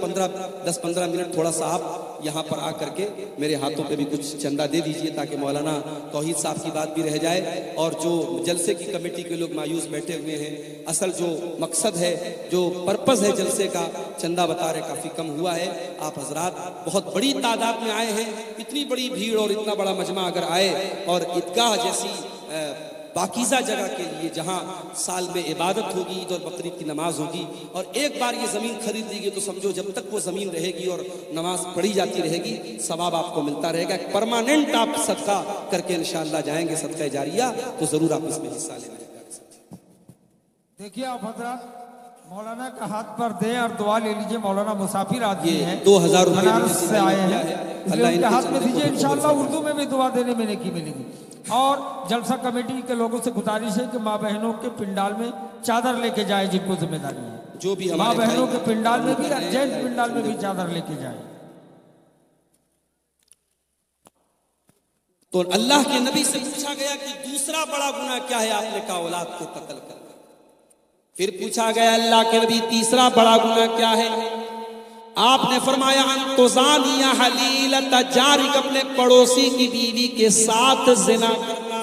10-15 منٹ تھوڑا سا آپ یہاں پر آ کر کے میرے ہاتھوں پہ بھی کچھ چندہ دے دیجئے تاکہ مولانا توحید صاحب کی بات بھی رہ جائے، اور جو جلسے کی کمیٹی کے لوگ مایوس بیٹھے ہوئے ہیں، اصل جو مقصد ہے، جو پرپز ہے جلسے کا، چندہ بتا رہے کافی کم ہوا ہے۔ آپ حضرات بہت بڑی تعداد میں آئے ہیں، اتنی بڑی بھیڑ اور اتنا بڑا مجمع اگر آئے اور عیدگاہ جیسی پاکیزہ جگہ کے لیے جہاں سال میں عبادت ہوگی، عید اور بقرعید کی نماز ہوگی، اور ایک بار یہ زمین خرید لی گئی تو سمجھو جب تک وہ زمین رہے گی اور نماز پڑھی جاتی رہے گی ثواب آپ کو ملتا رہے گا۔ ایک پرماننٹ آپ صدقہ کر کے انشاءاللہ جائیں گے، صدقہ جاریہ، تو ضرور آپ اس میں حصہ لیں گے۔ دیکھیے آپ حضرات مولانا کا ہاتھ پر دیں اور دعا لے لیجئے۔ مولانا مسافر آدمی ہیں، 2000 روپے بنارس سے آئے ہیں، اس لیے ان کے ہاتھ میں چندے کو دیجئے، انشاءاللہ اردو میں بھی دعا دینے میں نیکی ملے گی۔ اور جلسہ کمیٹی کے لوگوں سے گزارش ہے کہ ماں بہنوں کے پنڈال میں چادر لے کے جائے، جن کو ذمہ داری ہے، جو بھی ماں ہمارے بہنوں کے پنڈال میں بھی اور جینٹس پنڈال میں بھی چادر لے کے جائے۔ تو اللہ کے نبی سے پوچھا گیا کہ دوسرا بڑا گناہ کیا ہے؟ آپ نے کہا اولاد کو قتل کرنا۔ پھر پوچھا گیا اللہ کے نبی تیسرا بڑا گناہ کیا ہے؟ آپ نے فرمایا ان تزانی حلیلۃ جارک، اپنے پڑوسی کی بیوی کے ساتھ زنا کرنا۔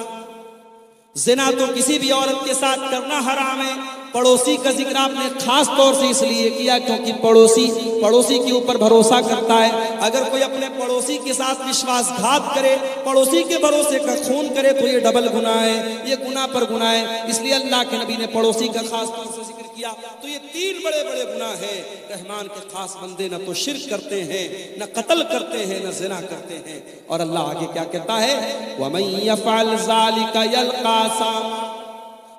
زنا تو کسی بھی عورت کے ساتھ کرنا حرام ہے۔ پڑوسی کا ذکر آپ نے خاص طور سے اس لیے کیا کیونکہ پڑوسی کے اوپر بھروسہ کرتا ہے۔ اگر کوئی اپنے پڑوسی کے ساتھ وشواس گھات کرے، پڑوسی کے بھروسے کا خون کرے تو یہ ڈبل گناہ ہے، یہ گناہ پر گناہ ہے۔ اس لیے اللہ کے نبی نے پڑوسی کا خاص طور سے ذکر کیا۔ تو یہ 3 بڑے بڑے گناہ ہیں۔ رحمان کے خاص بندے نہ تو شرک کرتے ہیں، نہ قتل کرتے ہیں، نہ زنا کرتے ہیں۔ اور اللہ آگے کیا کہتا ہے؟ وَمَن يَفْعَلْ ذَلِكَ يَلْقَى أَثَامًا،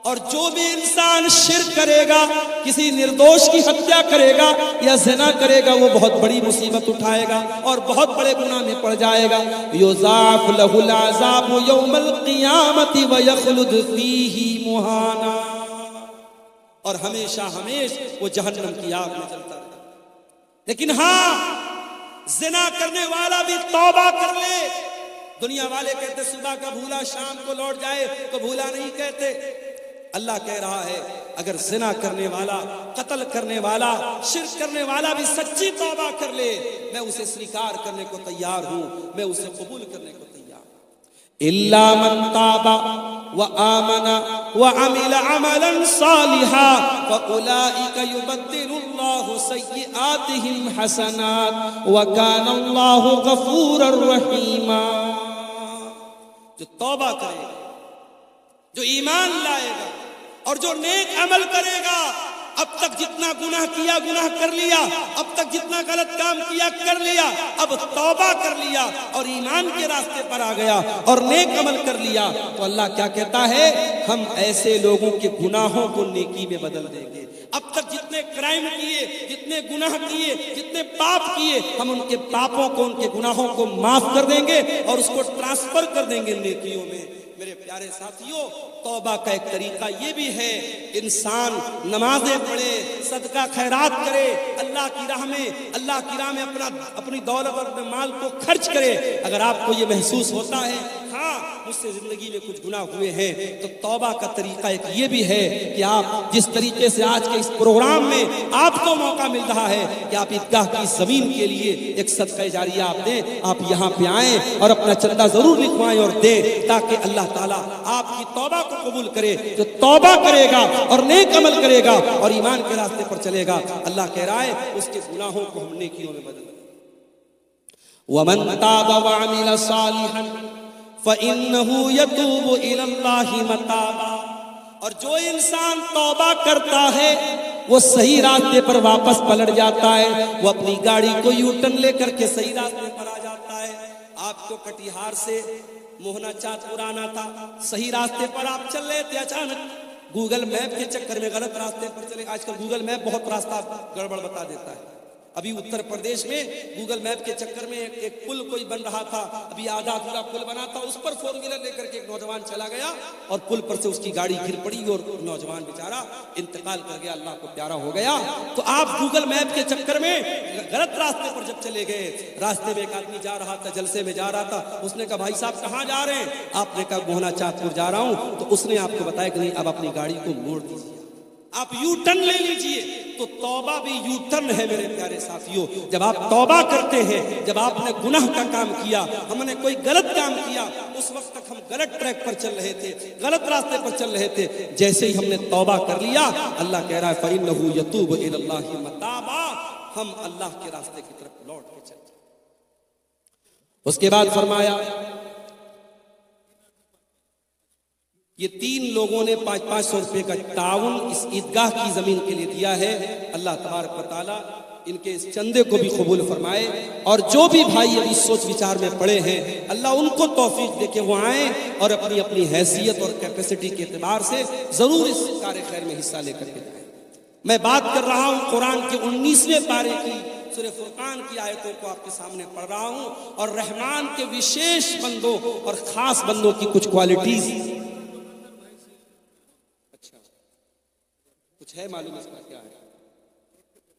اور جو بھی انسان شرک کرے گا، کسی نردوش کی ہتیا کرے گا یا زنا کرے گا، وہ بہت بڑی مصیبت اٹھائے گا اور بہت بڑے گناہ میں پڑ جائے گا۔ یضاعف له العذاب یوم القیامت ویخلد فیہ مہانا، اور ہمیشہ وہ جہنم کی آگ میں جلتا رہے۔ لیکن ہاں، زنا کرنے والا بھی توبہ کر لے۔ دنیا والے کہتے صبح کا بھولا شام کو لوٹ جائے، تو بھولا نہیں کہتے۔ اللہ کہہ رہا ہے اگر زنا کرنے والا، قتل کرنے والا، شرک کرنے والا بھی سچی توبہ کر لے، میں اسے سویکار کرنے کو تیار ہوں، میں اسے قبول کرنے کو تیار ہوں۔ الا من تاب وآمن وعمل عملا صالحا فاولئک یبدل اللہ سیئاتہم حسنات وکان اللہ غفورا رحیما۔ جو توبہ کرے گا، جو ایمان لائے گا اور جو نیک عمل کرے گا، اب تک جتنا گناہ کیا گناہ کر لیا، اب تک جتنا غلط کام کیا کر لیا، اب توبہ کر لیا اور ایمان کے راستے پر آ گیا اور نیک عمل کر لیا، تو اللہ کیا کہتا ہے؟ ہم ایسے لوگوں کے گناہوں کو نیکی میں بدل دیں گے۔ اب تک جتنے کرائم کیے، جتنے گناہ کیے، جتنے پاپ کیے، ہم ان کے پاپوں کو، ان کے گناہوں کو معاف کر دیں گے اور اس کو ٹرانسفر کر دیں گے نیکیوں میں۔ میرے پیارے ساتھیوں، توبہ کا ایک طریقہ یہ بھی ہے، انسان نمازیں پڑھے، صدقہ خیرات کرے، اللہ کی راہ میں اپنی دولت اور اپنے مال کو خرچ کرے۔ اگر آپ کو یہ محسوس ہوتا ہے ہاں مجھ سے زندگی میں کچھ گناہ ہوئے ہیں، تو توبہ کا طریقہ ایک یہ بھی ہے کہ آپ جس طریقے سے آج کے اس پروگرام میں آپ کو موقع مل رہا ہے کہ آپ عیدگاہ کی زمین کے لیے ایک صدقہ جاریہ آپ دیں، آپ یہاں پہ آئیں اور اپنا چندہ ضرور لکھوائیں اور دیں، تاکہ اللہ تعالیٰ آپ کی توبہ کو قبول کرے۔ جو توبہ کرے گا اور نیک عمل کرے گا اور ایمان کے راستے پر چلے گا، اللہ کہہ رہا ہے اس کے گناہوں کو ہم نیکیوں میں بدل دیں۔ وَمَن تَابَ وَعَمِلَ صَالِحًا فَإِنَّهُ يَتُوبُ إِلَى اللَّهِ مَتَابًا، اور جو انسان توبہ کرتا ہے وہ صحیح راستے پر واپس پلٹ جاتا ہے، وہ اپنی گاڑی کو یو ٹرن لے کر کے صحیح راستے پر آ جاتا ہے۔ آپ کو کٹیہار سے موہنا چاند پرانا تھا، صحیح راستے پر آپ چل رہے تھے، اچانک گوگل میپ کے چکر میں غلط راستے پر چلے۔ آج کل گوگل میپ بہت راستہ گڑبڑ بتا دیتا ہے۔ ابھی اتر پردیش میں گوگل میپ کے چکر میں ایک پل کوئی بن رہا تھا، ابھی آدھا ادھورا پل بنا تھا، اس پر 4 ویلر لے کر کے ایک نوجوان چلا گیا اور پل پر سے اس کی گاڑی گر پڑی اور نوجوان بیچارہ انتقال کر گیا، اللہ کو پیارا ہو گیا۔ تو آپ گوگل میپ کے چکر میں غلط راستے پر جب چلے گئے، راستے میں ایک آدمی جا رہا تھا، جلسے میں جا رہا تھا، اس نے کہا بھائی صاحب کہاں جا رہے ہیں؟ آپ نے کہا موہنا چاند پور جا رہا ہوں۔ تو اس نے آپ کو بتایا کہ نہیں اب اپنی گاڑی کو موڑ دیجیے۔ آپ یو ٹرن لے لیجئے تو توبہ بھی یو ٹرن ہے میرے پیارے ساتھیوں. جب آپ توبہ کرتے ہیں, جب آپ نے گناہ کا کام کیا, ہم نے کوئی غلط کام کیا, اس وقت تک ہم غلط ٹریک پر چل رہے تھے, غلط راستے پر چل رہے تھے, جیسے ہی ہم نے توبہ کر لیا, اللہ کہہ رہا ہے فَإِنَّهُ يَتُوبُ إِلَى اللَّهِ مَتَابًا, ہم اللہ کے راستے کی طرف لوٹ کے چلتے. اس کے بعد فرمایا یہ 3 لوگوں نے 500 روپے کا تعاون اس عیدگاہ کی زمین کے لیے دیا ہے. اللہ تبارک و تعالی ان کے اس چندے کو بھی قبول فرمائے, اور جو بھی بھائی ابھی سوچ وچار میں پڑے ہیں اللہ ان کو توفیق دے کہ وہ آئیں اور اپنی اپنی حیثیت اور کیپیسٹی کے اعتبار سے ضرور اس کار خیر میں حصہ لے کر کے جائیں. میں بات کر رہا ہوں قرآن کے 19ویں پارے کی سورہ فرقان کی آیتوں کو آپ کے سامنے پڑھ رہا ہوں, اور رحمان کے وشیش بندوں اور خاص بندوں کی کچھ کوالٹیز. اچھا کچھ ہے معلوم اس کا کیا ہے؟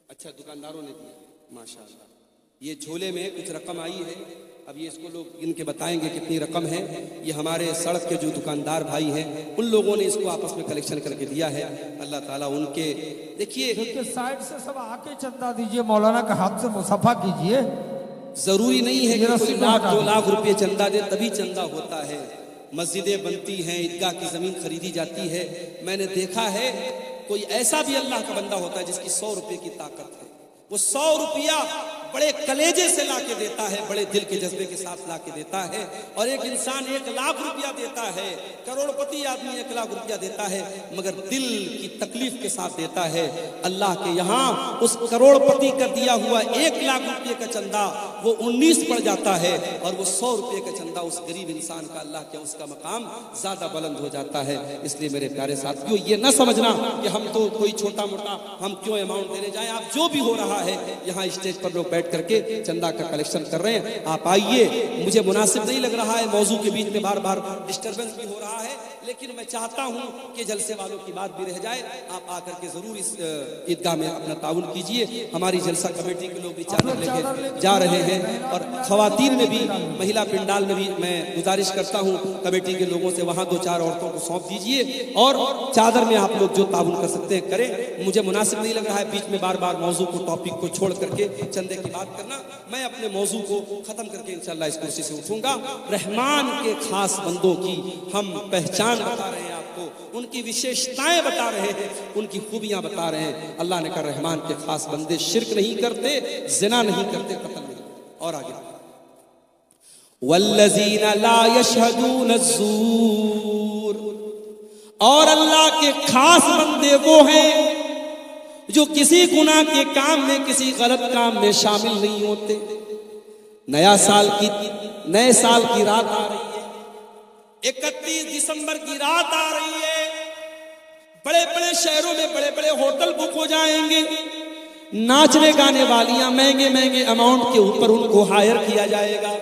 اچھا دکانداروں نے دیا, ماشاءاللہ. یہ جھولے میں کچھ رقم آئی ہے, اب یہ اس کو لوگ ان کے بتائیں گے کتنی رقم ہے. یہ ہمارے سڑک کے جو دکاندار بھائی ہیں ان لوگوں نے اس کو آپس میں کلیکشن کر کے دیا ہے. اللہ تعالیٰ ان کے دیکھیے سائڈ سے سب آ کے چندہ دیجئے, مولانا کا ہاتھ سے مصافحہ کیجئے. ضروری نہیں ہے کہ کوئی 1,00,000 2 لاکھ روپے چندہ دے تبھی چندہ ہوتا ہے. مسجدیں بنتی ہیں, عیدگاہ کی زمین خریدی جاتی ہے. میں نے دیکھا ہے کوئی ایسا بھی اللہ کا بندہ ہوتا ہے جس کی 100 روپے کی طاقت ہے, وہ 100 روپیہ بڑے کلیجے سے لا کے دیتا ہے, بڑے دل کے جذبے کے ساتھ لا کے دیتا ہے. اور ایک انسان 1,00,000 روپیہ دیتا ہے, کروڑ پتی آدمی 1,00,000 روپیہ دیتا ہے, مگر دل کی تکلیف کے ساتھ دیتا ہے. اللہ کے یہاں اس کروڑ پتی کا دیا ہوا 1,00,000 روپے کا چندہ وہ 19 پڑ جاتا ہے, اور وہ 100 روپے کا چندہ اس غریب انسان کا اللہ کے اس کا مقام زیادہ بلند ہو جاتا ہے. اس لیے میرے پیارے ساتھیوں یہ نہ سمجھنا کہ ہم تو کوئی چھوٹا موٹا ہم کیوں اماؤنٹ دینے جائیں. آپ جو بھی ہو رہا ہے یہاں اسٹیج پر لوگ بیٹھ کر کے چندہ کا کلیکشن کر رہے ہیں, آپ آئیے. مجھے مناسب نہیں لگ رہا ہے, موضوع کے بیچ میں بار بار ڈسٹربنس بھی ہو رہا ہے, لیکن میں چاہتا ہوں کہ جلسے والوں کی بات بھی رہ جائے. آپ آ کر کے ضرور اس عیدگاہ میں اپنا تعاون کیجئے. ہماری جلسہ کمیٹی کے لوگ بھی چادر لے کے جا رہے ہیں, اور خواتین میں بھی مہیلا پنڈال میں بھی میں گزارش کرتا ہوں کمیٹی کے لوگوں سے وہاں 2-4 عورتوں کو سونپ دیجئے, اور چادر میں آپ لوگ جو تعاون کر سکتے ہیں کریں. مجھے مناسب نہیں لگ رہا ہے بیچ میں بار بار موضوع کو ٹاپک کو چھوڑ کر کے چندے کی بات کرنا. میں اپنے موضوع کو ختم کر کے انشاءاللہ اس کرسی سے اٹھوں گا. رحمان کے خاص بندوں کی ہم پہچان بتا رہے ہیں آپ کو, ان کی وشیشتائیں بتا رہے ہیں, ان کی خوبیاں بتا رہے ہیں. اللہ نے کہا رحمان کے خاص بندے شرک نہیں کرتے, زنا نہیں کرتے, قتل نہیں کرتے. اور آگے والذین لا یشہدون الزور, اور اللہ کے خاص بندے وہ ہیں جو کسی گناہ کے کام میں کسی غلط کام میں شامل نہیں ہوتے. نئے سال کی رات آ رہی ہے, 31 دسمبر کی رات آ رہی ہے, بڑے بڑے شہروں میں بڑے بڑے ہوٹل بک ہو جائیں گے, ناچنے گانے والیاں مہنگے مہنگے اماؤنٹ کے اوپر ان کو ہائر کیا جائے گا,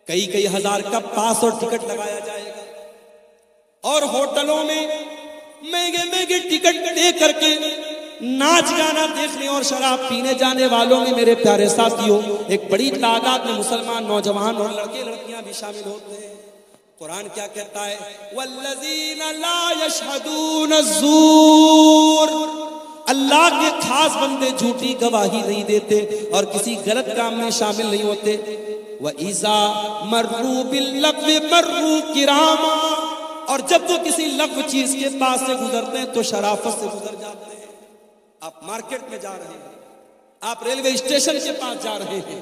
کئی ہزار کا پاس اور ٹکٹ لگایا جائے گا, اور ہوٹلوں میں مہنگے مہنگے ٹکٹ دے کر کے ناچ گانا دیکھنے اور شراب پینے جانے والوں میں میرے پیارے ساتھیوں ایک بڑی تعداد میں مسلمان نوجوان اور لڑکے لڑکیاں بھی شامل ہوتے ہیں. قرآن کیا کہتا ہے؟ والذین لا یشہدون الزور, اللہ کے خاص بندے جھوٹی گواہی نہیں دیتے اور کسی غلط کام میں شامل نہیں ہوتے. وَإِذَا مَرُّوا بِاللَّغْوِ مَرُّوا كِرَامًا, اور جب وہ کسی لغو چیز کے پاس سے گزرتے ہیں تو شرافت سے گزر جاتے ہیں. آپ مارکیٹ میں جا رہے ہیں, آپ ریلوے اسٹیشن کے پاس جا رہے ہیں,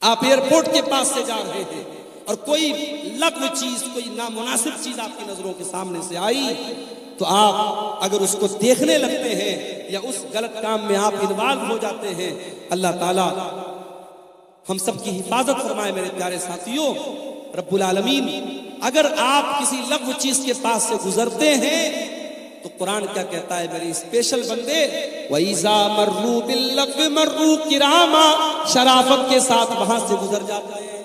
آپ ایئرپورٹ کے پاس سے جا رہے ہیں, اور کوئی لغو چیز, کوئی نامناسب چیز آپ کی نظروں کے سامنے سے آئی تو آپ اگر اس کو دیکھنے لگتے ہیں یا اس غلط کام میں آپ انوالو ہو جاتے ہیں, اللہ تعالیٰ ہم سب کی حفاظت فرمائے. میرے پیارے ساتھیوں, رب العالمین اگر آپ کسی لغو چیز کے پاس سے گزرتے ہیں تو قرآن کیا کہتا ہے میرے اسپیشل بندے؟ وَإِذَا مَرُّوا بِاللَّغْوِ مَرُّوا كِرَامًا, شرافت کے ساتھ وہاں سے گزر جاتے ہیں.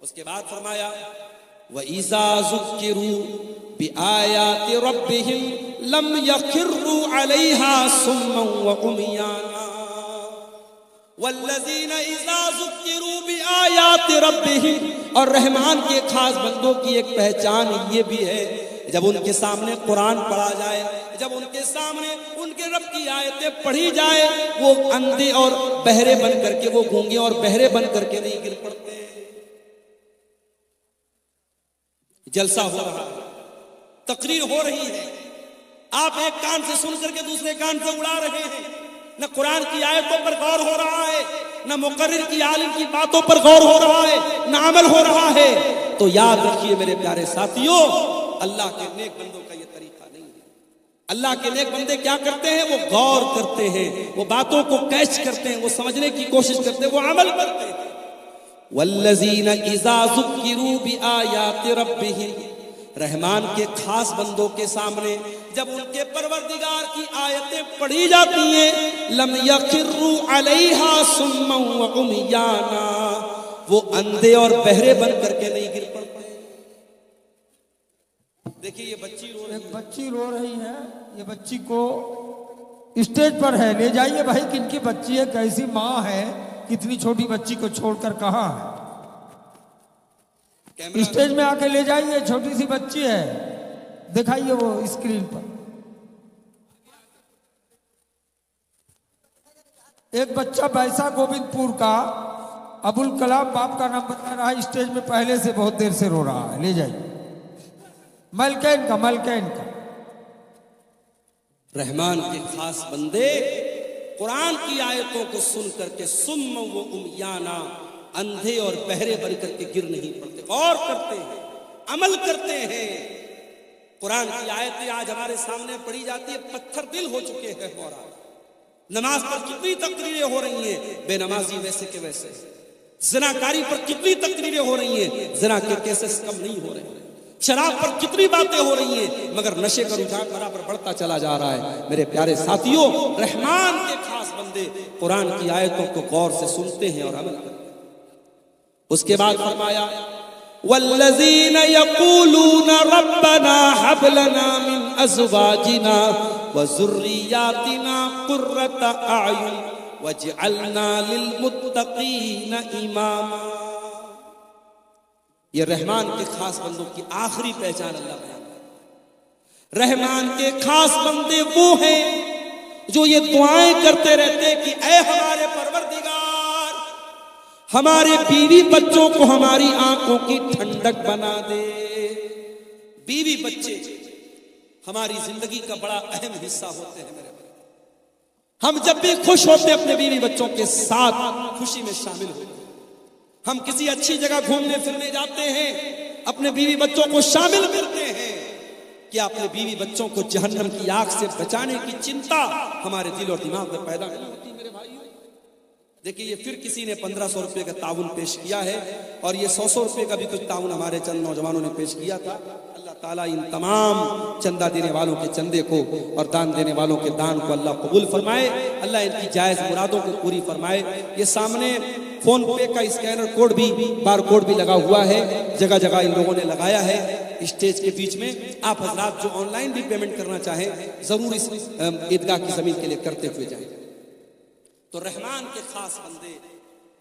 اس کے بعد فرمایا وَإِذَا ذُكِّرُوا بِآيَاتِ رَبِّهِمْ لَمْ يَخِرُّوا عَلَيْهَا صُمًّا وَعُمْيَانًا. والذین اذا ذکروا بآیات ربہم, اور رحمان کے خاص بندوں کی ایک پہچان یہ بھی ہے جب ان کے سامنے قرآن پڑھا جائے، جب ان کے سامنے ان کے رب کی آیتیں پڑھی جائے، وہ اندھے اور بہرے بن کر کے، وہ گونگے اور بہرے بن کر کے نہیں گر پڑتے۔ جلسہ ہو رہا ہے، تقریر ہو رہی ہے، آپ ایک کان سے سن کر کے دوسرے کان سے اڑا رہے ہیں، نہ قرآن کی آیتوں پر غور ہو رہا ہے، نہ مقرر کی عالم کی باتوں پر غور ہو رہا ہے، نہ عمل ہو رہا ہے۔ تو یاد رکھیے میرے پیارے ساتھیوں، اللہ کے نیک بندوں کا یہ طریقہ نہیں ہے۔ اللہ کے نیک بندے کیا کرتے ہیں؟ وہ غور کرتے ہیں، وہ باتوں کو کیچ کرتے ہیں، وہ سمجھنے کی کوشش کرتے ہیں، وہ عمل کرتے ہیں۔ والذین اذا ذکروا بآیات ربہم، رحمان کے خاص بندوں کے سامنے جب ان کے پروردگار کی آیتیں پڑھی جاتی ہیں، لم یخروا علیہا صما وعمیانا، وہ اندھے اور بہرے بن کر کے نہیں گر پڑتے۔ دیکھیے یہ بچی رو رہی ہے، ایک بچی رو رہی ہے، یہ بچی کو اسٹیج پر ہے، لے جائیے بھائی، کن کی بچی ہے، کیسی ماں ہے، کتنی چھوٹی بچی کو چھوڑ کر کہاں ہے؟ اسٹیج میں آ کے لے جائیے، چھوٹی سی بچی ہے، دکھائیے وہ اسکرین پر۔ ایک بچہ بیسا گوبند پور کا ابوالکلام باپ کا نام بتا رہا ہے، اسٹیج میں پہلے سے بہت دیر سے رو رہا ہے، لے جائیے۔ ملکین کا رحمان کے خاص بندے قرآن کی آیتوں کو سن کر کے صم و عمیانا، اندھے اور بہرے بن کر کے گر نہیں پڑتے، غور کرتے ہیں، عمل کرتے ہیں۔ قرآن کی آیتیں آج ہمارے سامنے پڑھی جاتی ہے، پتھر دل ہو چکے ہیں مورا۔ نماز پر کتنی تقریریں ہو رہی ہیں، بے نمازی ویسے کے ویسے۔ زناکاری پر کتنی تقریریں ہو رہی ہیں، زنا کے کیسز کم نہیں ہو رہے ہیں۔ شراب پر کتنی باتیں ہو رہی ہیں، مگر نشے کا رجحان برابر بڑھتا چلا جا رہا ہے۔ میرے پیارے ساتھیوں، رحمان کے خاص بندے قرآن کی آیتوں کو غور سے سنتے ہیں اور عمل کرتے ہیں۔ اس کے بعد فرمایا والذین یقولون ربنا هب لنا من ازواجنا وذریاتنا قرۃ اعین واجعلنا للمتقین اماما۔ یہ رحمان کے خاص بندوں کی آخری پہچان اللہ بیان کرتا ہے۔ رحمان کے خاص بندے وہ ہیں جو یہ دعائیں کرتے رہتے کہ اے ہمارے پروردگار، ہمارے بیوی بچوں کو ہماری آنکھوں کی ٹھنڈک بنا دے۔ بیوی بچے ہماری زندگی کا بڑا اہم حصہ ہوتے ہیں میرے بھائی۔ ہم جب بھی خوش ہوتے ہیں اپنے بیوی بچوں کے ساتھ خوشی میں شامل ہوتے ہیں۔ ہم کسی اچھی جگہ گھومنے پھرنے جاتے ہیں، اپنے بیوی بچوں کو شامل کرتے ہیں۔ کیا اپنے بیوی بچوں کو جہنم کی آگ سے بچانے کی چنتا ہمارے دل اور دماغ میں پیدا نہیں ہوتی میرے بھائیوں؟ دیکھیے یہ پھر کسی نے 1500 روپے کا تعاون پیش کیا ہے، اور یہ 100 روپے کا بھی کچھ تعاون ہمارے چند نوجوانوں نے پیش کیا تھا۔ اللہ تعالیٰ ان تمام چندہ دینے والوں کے چندے کو اور دان دینے والوں کے دان کو اللہ قبول فرمائے، اللہ ان کی جائز مرادوں کو پوری فرمائے۔ یہ سامنے فون پے کا اسکینر کوڈ بھی، بار کوڈ بھی لگا ہوا ہے، جگہ جگہ ان لوگوں نے لگایا ہے اسٹیج کے بیچ میں۔ آپ حضرات جو آن لائن بھی پیمنٹ کرنا چاہیں ضرور اس عیدگاہ کی زمین کے لیے کرتے ہوئے جائیں۔ تو رحمان کے خاص بندے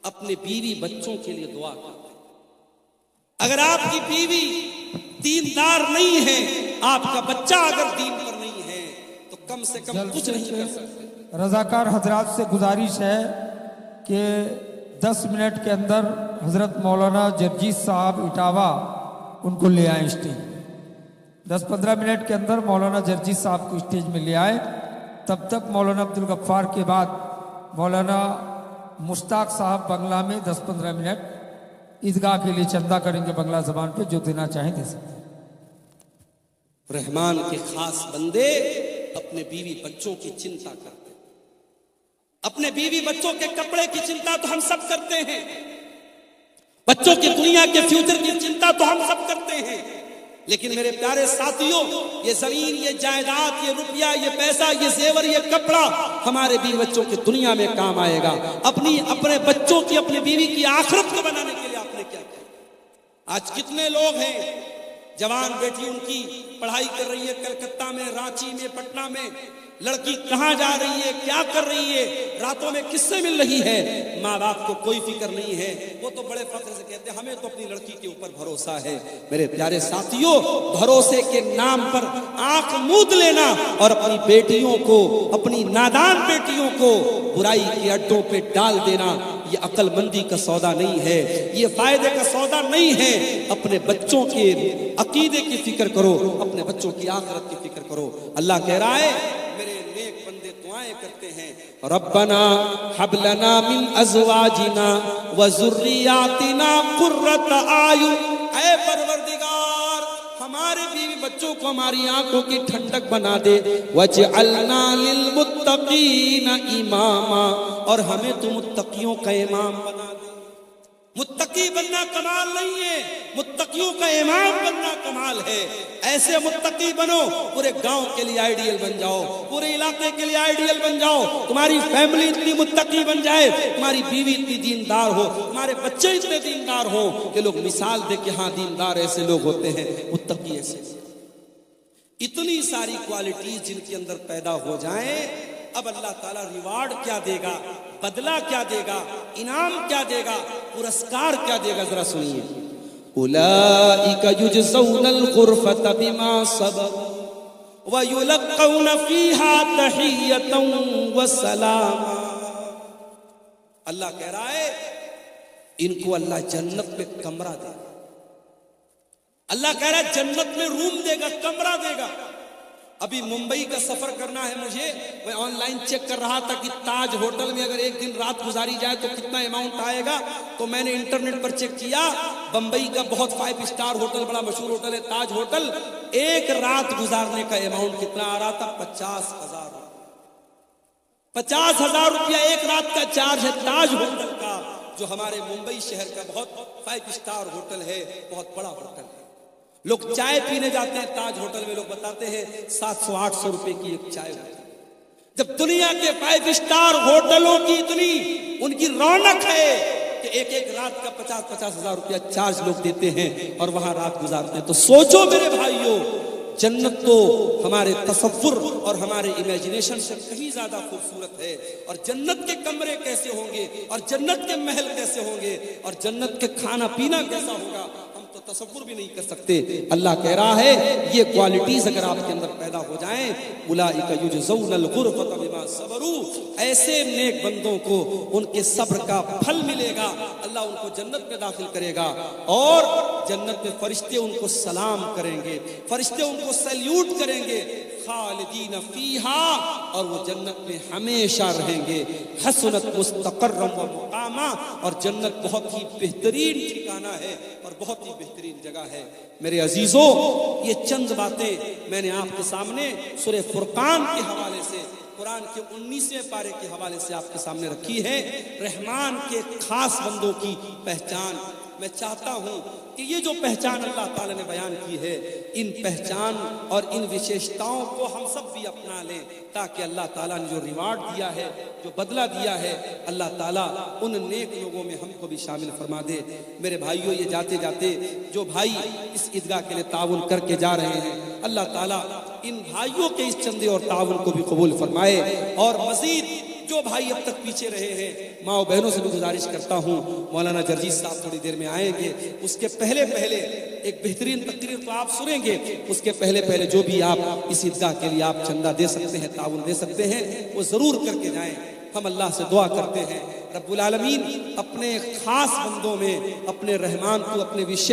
اپنے بیوی بچوں کے لیے دعا کرتے ہیں۔ اگر آپ کی بیوی دیندار نہیں ہے، آپ کا بچہ اگر دین پر نہیں ہے، تو کم سے کم کچھ نہیں کر سکتے۔ رضاکار حضرات سے گزارش ہے کہ 10 منٹ کے اندر حضرت مولانا جرجیت صاحب اٹاوا ان کو لے آئیں اسٹیج۔ 10-15 منٹ کے اندر مولانا جرجیت صاحب کو اسٹیج میں لے آئے۔ تب تک مولانا عبدالغفار کے بعد مولانا مشتاق صاحب بنگلہ میں 10-15 منٹ عیدگاہ کے لیے چندہ کریں گے بنگلہ زبان پہ، جو دینا چاہیں دے سکتے ہیں۔ رحمان کے خاص بندے اپنے بیوی بچوں کی چنتا کرتے ہیں۔ اپنے بیوی بچوں کے کپڑے کی چنتا تو ہم سب کرتے ہیں، بچوں کی دنیا کے فیوچر کی چنتا تو ہم سب کرتے ہیں، لیکن میرے پیارے ساتھیوں، یہ زمین، یہ جائیداد، یہ روپیہ، یہ پیسہ، یہ زیور، یہ کپڑا ہمارے بیوی بچوں کی دنیا میں کام آئے گا۔ اپنے بچوں کی، اپنی بیوی کی آخرت کو بنانے کے لیے آپ نے کیا کیا؟ آج کتنے لوگ ہیں، جوان بیٹی ان کی پڑھائی کر رہی ہے کلکتہ میں، رانچی میں، پٹنہ میں، لڑکی کہاں جا رہی ہے، کیا کر رہی ہے، راتوں میں کس سے مل رہی ہے، ماں باپ کو کوئی فکر نہیں ہے. وہ تو بڑے فخر سے کہتے ہیں ہمیں تو اپنی لڑکی کے اوپر بھروسہ ہے. میرے پیارے ساتھیوں، بھروسے کے نام پر آنکھ موند لینا اور اپنی بیٹیوں کو، اپنی نادان بیٹیوں کو برائی کے اڈوں پہ ڈال دینا، یہ عقل مندی کا سودا نہیں ہے، یہ فائدے کا سودا نہیں ہے. اپنے بچوں کے عقیدے کی فکر کرو، اپنے بچوں کی آخرت کی فکر کرو. اللہ کہہ رہا ہے، میرے نیک بندے دعائیں کرتے ہیں، ربنا حب لنا من ازواجنا وذریاتنا قرۃ اعین. اے پروردگار، ہمارے بیوی بچوں کو ہماری آنکھوں کی ٹھنڈک بنا دے. وجعلنا للمتقین اماما، اور ہمیں تو متقیوں کا امام بنا دے. متقی بننا کمال نہیں ہے، متقیوں کا امام بننا کمال ہے. ایسے متقی بنو، پورے گاؤں کے لیے آئیڈیل بن جاؤ، پورے علاقے کے لیے آئیڈیل بن جاؤ. تمہاری فیملی اتنی متقی بن جائے، تمہاری بیوی اتنی دیندار ہو، تمہارے بچے اتنے دیندار ہو کہ لوگ مثال دے کہ ہاں دیندار ایسے لوگ ہوتے ہیں، متقی ایسے. اتنی ساری کوالٹیز جن کے اندر پیدا ہو جائیں، اب اللہ تعالیٰ ریوارڈ کیا دے گا، بدلہ کیا دے گا، انعام کیا دے گا، پرسکار کیا دے گا، ذرا سنیے. اولئک یجزون الغرفۃ بما صبروا ویلقون فیہا تحیۃ وسلاما. اللہ کہہ رہا ہے ان کو اللہ جنت میں کمرہ دے گا. اللہ کہہ رہا ہے جنت میں روم دے گا، کمرہ دے گا. ابھی ممبئی کا سفر کرنا ہے مجھے، میں آن لائن چیک کر رہا تھا کہ تاج ہوٹل میں اگر ایک دن رات گزاری جائے تو کتنا اماؤنٹ آئے گا. تو میں نے انٹرنیٹ پر چیک کیا، بمبئی کا بہت 5 اسٹار ہوٹل، بڑا مشہور ہوٹل ہے تاج ہوٹل، ایک رات گزارنے کا اماؤنٹ کتنا آ رہا تھا؟ 50,000. 50,000 روپیہ ایک رات کا چارج ہے تاج ہوٹل کا، جو ہمارے ممبئی شہر کا بہت 5 اسٹار ہوٹل ہے، بہت بڑا ہوٹل ہے. لوگ چائے پینے جاتے ہیں تاج ہوٹل میں، لوگ بتاتے ہیں 700-800 روپے کی ایک چائے ہوتی ہے. جب دنیا کے 5 اسٹار ہوٹلوں کی اتنی ان کی رونق ہے کہ ایک رات کا 50,000 روپیہ چارج لوگ دیتے ہیں اور وہاں رات گزارتے ہیں، تو سوچو میرے بھائیوں، جنت تو ہمارے تصور اور ہمارے امیجنیشن سے کہیں زیادہ خوبصورت ہے. اور جنت کے کمرے کیسے ہوں گے، اور جنت کے محل کیسے ہوں گے، اور جنت کے کھانا پینا کیسا ہوگا، تو تصور بھی نہیں کر سکتے. اللہ کہہ رہا ہے یہ کوالٹیز اگر آپ کے اندر پیدا ہو جائیں، اولئک یجزون الغرفۃ بما صبروا، ایسے نیک بندوں کو ان کے صبر کا پھل ملے گا. اللہ ان کو جنت میں داخل کرے گا، اور جنت میں فرشتے ان کو سلام کریں گے، فرشتے ان کو سیلیوٹ کریں گے. خالدین فیہا، اور وہ جنت میں ہمیشہ رہیں گے. حسنت مستقرا و مقاما، اور جنت بہت ہی بہترین ٹھکانہ ہے اور بہت ہی بہترین جگہ ہے. میرے عزیزوں، یہ چند باتیں میں نے آپ کے سامنے سورہ فرقان کے حوالے سے، قرآن کے 19ویں پارے کے حوالے سے آپ کے سامنے رکھی ہے. رحمان کے خاص بندوں کی پہچان. میں چاہتا ہوں کہ یہ جو پہچان اللہ تعالیٰ نے بیان کی ہے، ان پہچان اور ان وشیشتاؤں کو ہم سب بھی اپنا لیں، تاکہ اللہ تعالیٰ نے جو ریوارڈ دیا ہے، جو بدلہ دیا ہے، اللہ تعالیٰ ان نیک لوگوں میں ہم کو بھی شامل فرما دے. میرے بھائیوں، یہ جاتے جاتے جو بھائی اس عیدگاہ کے لیے تعاون کر کے جا رہے ہیں، اللہ تعالیٰ ان بھائیوں کے اس چندے اور تعاون کو بھی قبول فرمائے. اور مزید جو بھائی اب تک پیچھے رہے ہیں، ماں و بہنوں سے بھی گزارش کرتا ہوں، مولانا جرجیس صاحب تھوڑی دیر میں آئیں گے، اس کے پہلے ایک بہترین تقریر تو آپ سنیں گے، اس کے پہلے جو بھی آپ اس عیدگاہ کے لیے آپ چندہ دے سکتے ہیں، تعاون دے سکتے ہیں، وہ ضرور کر کے جائیں. ہم اللہ سے دعا کرتے ہیں رب العالمین اپنے خاص بندوں میں اپنے رحمان کو، اپنے وشیش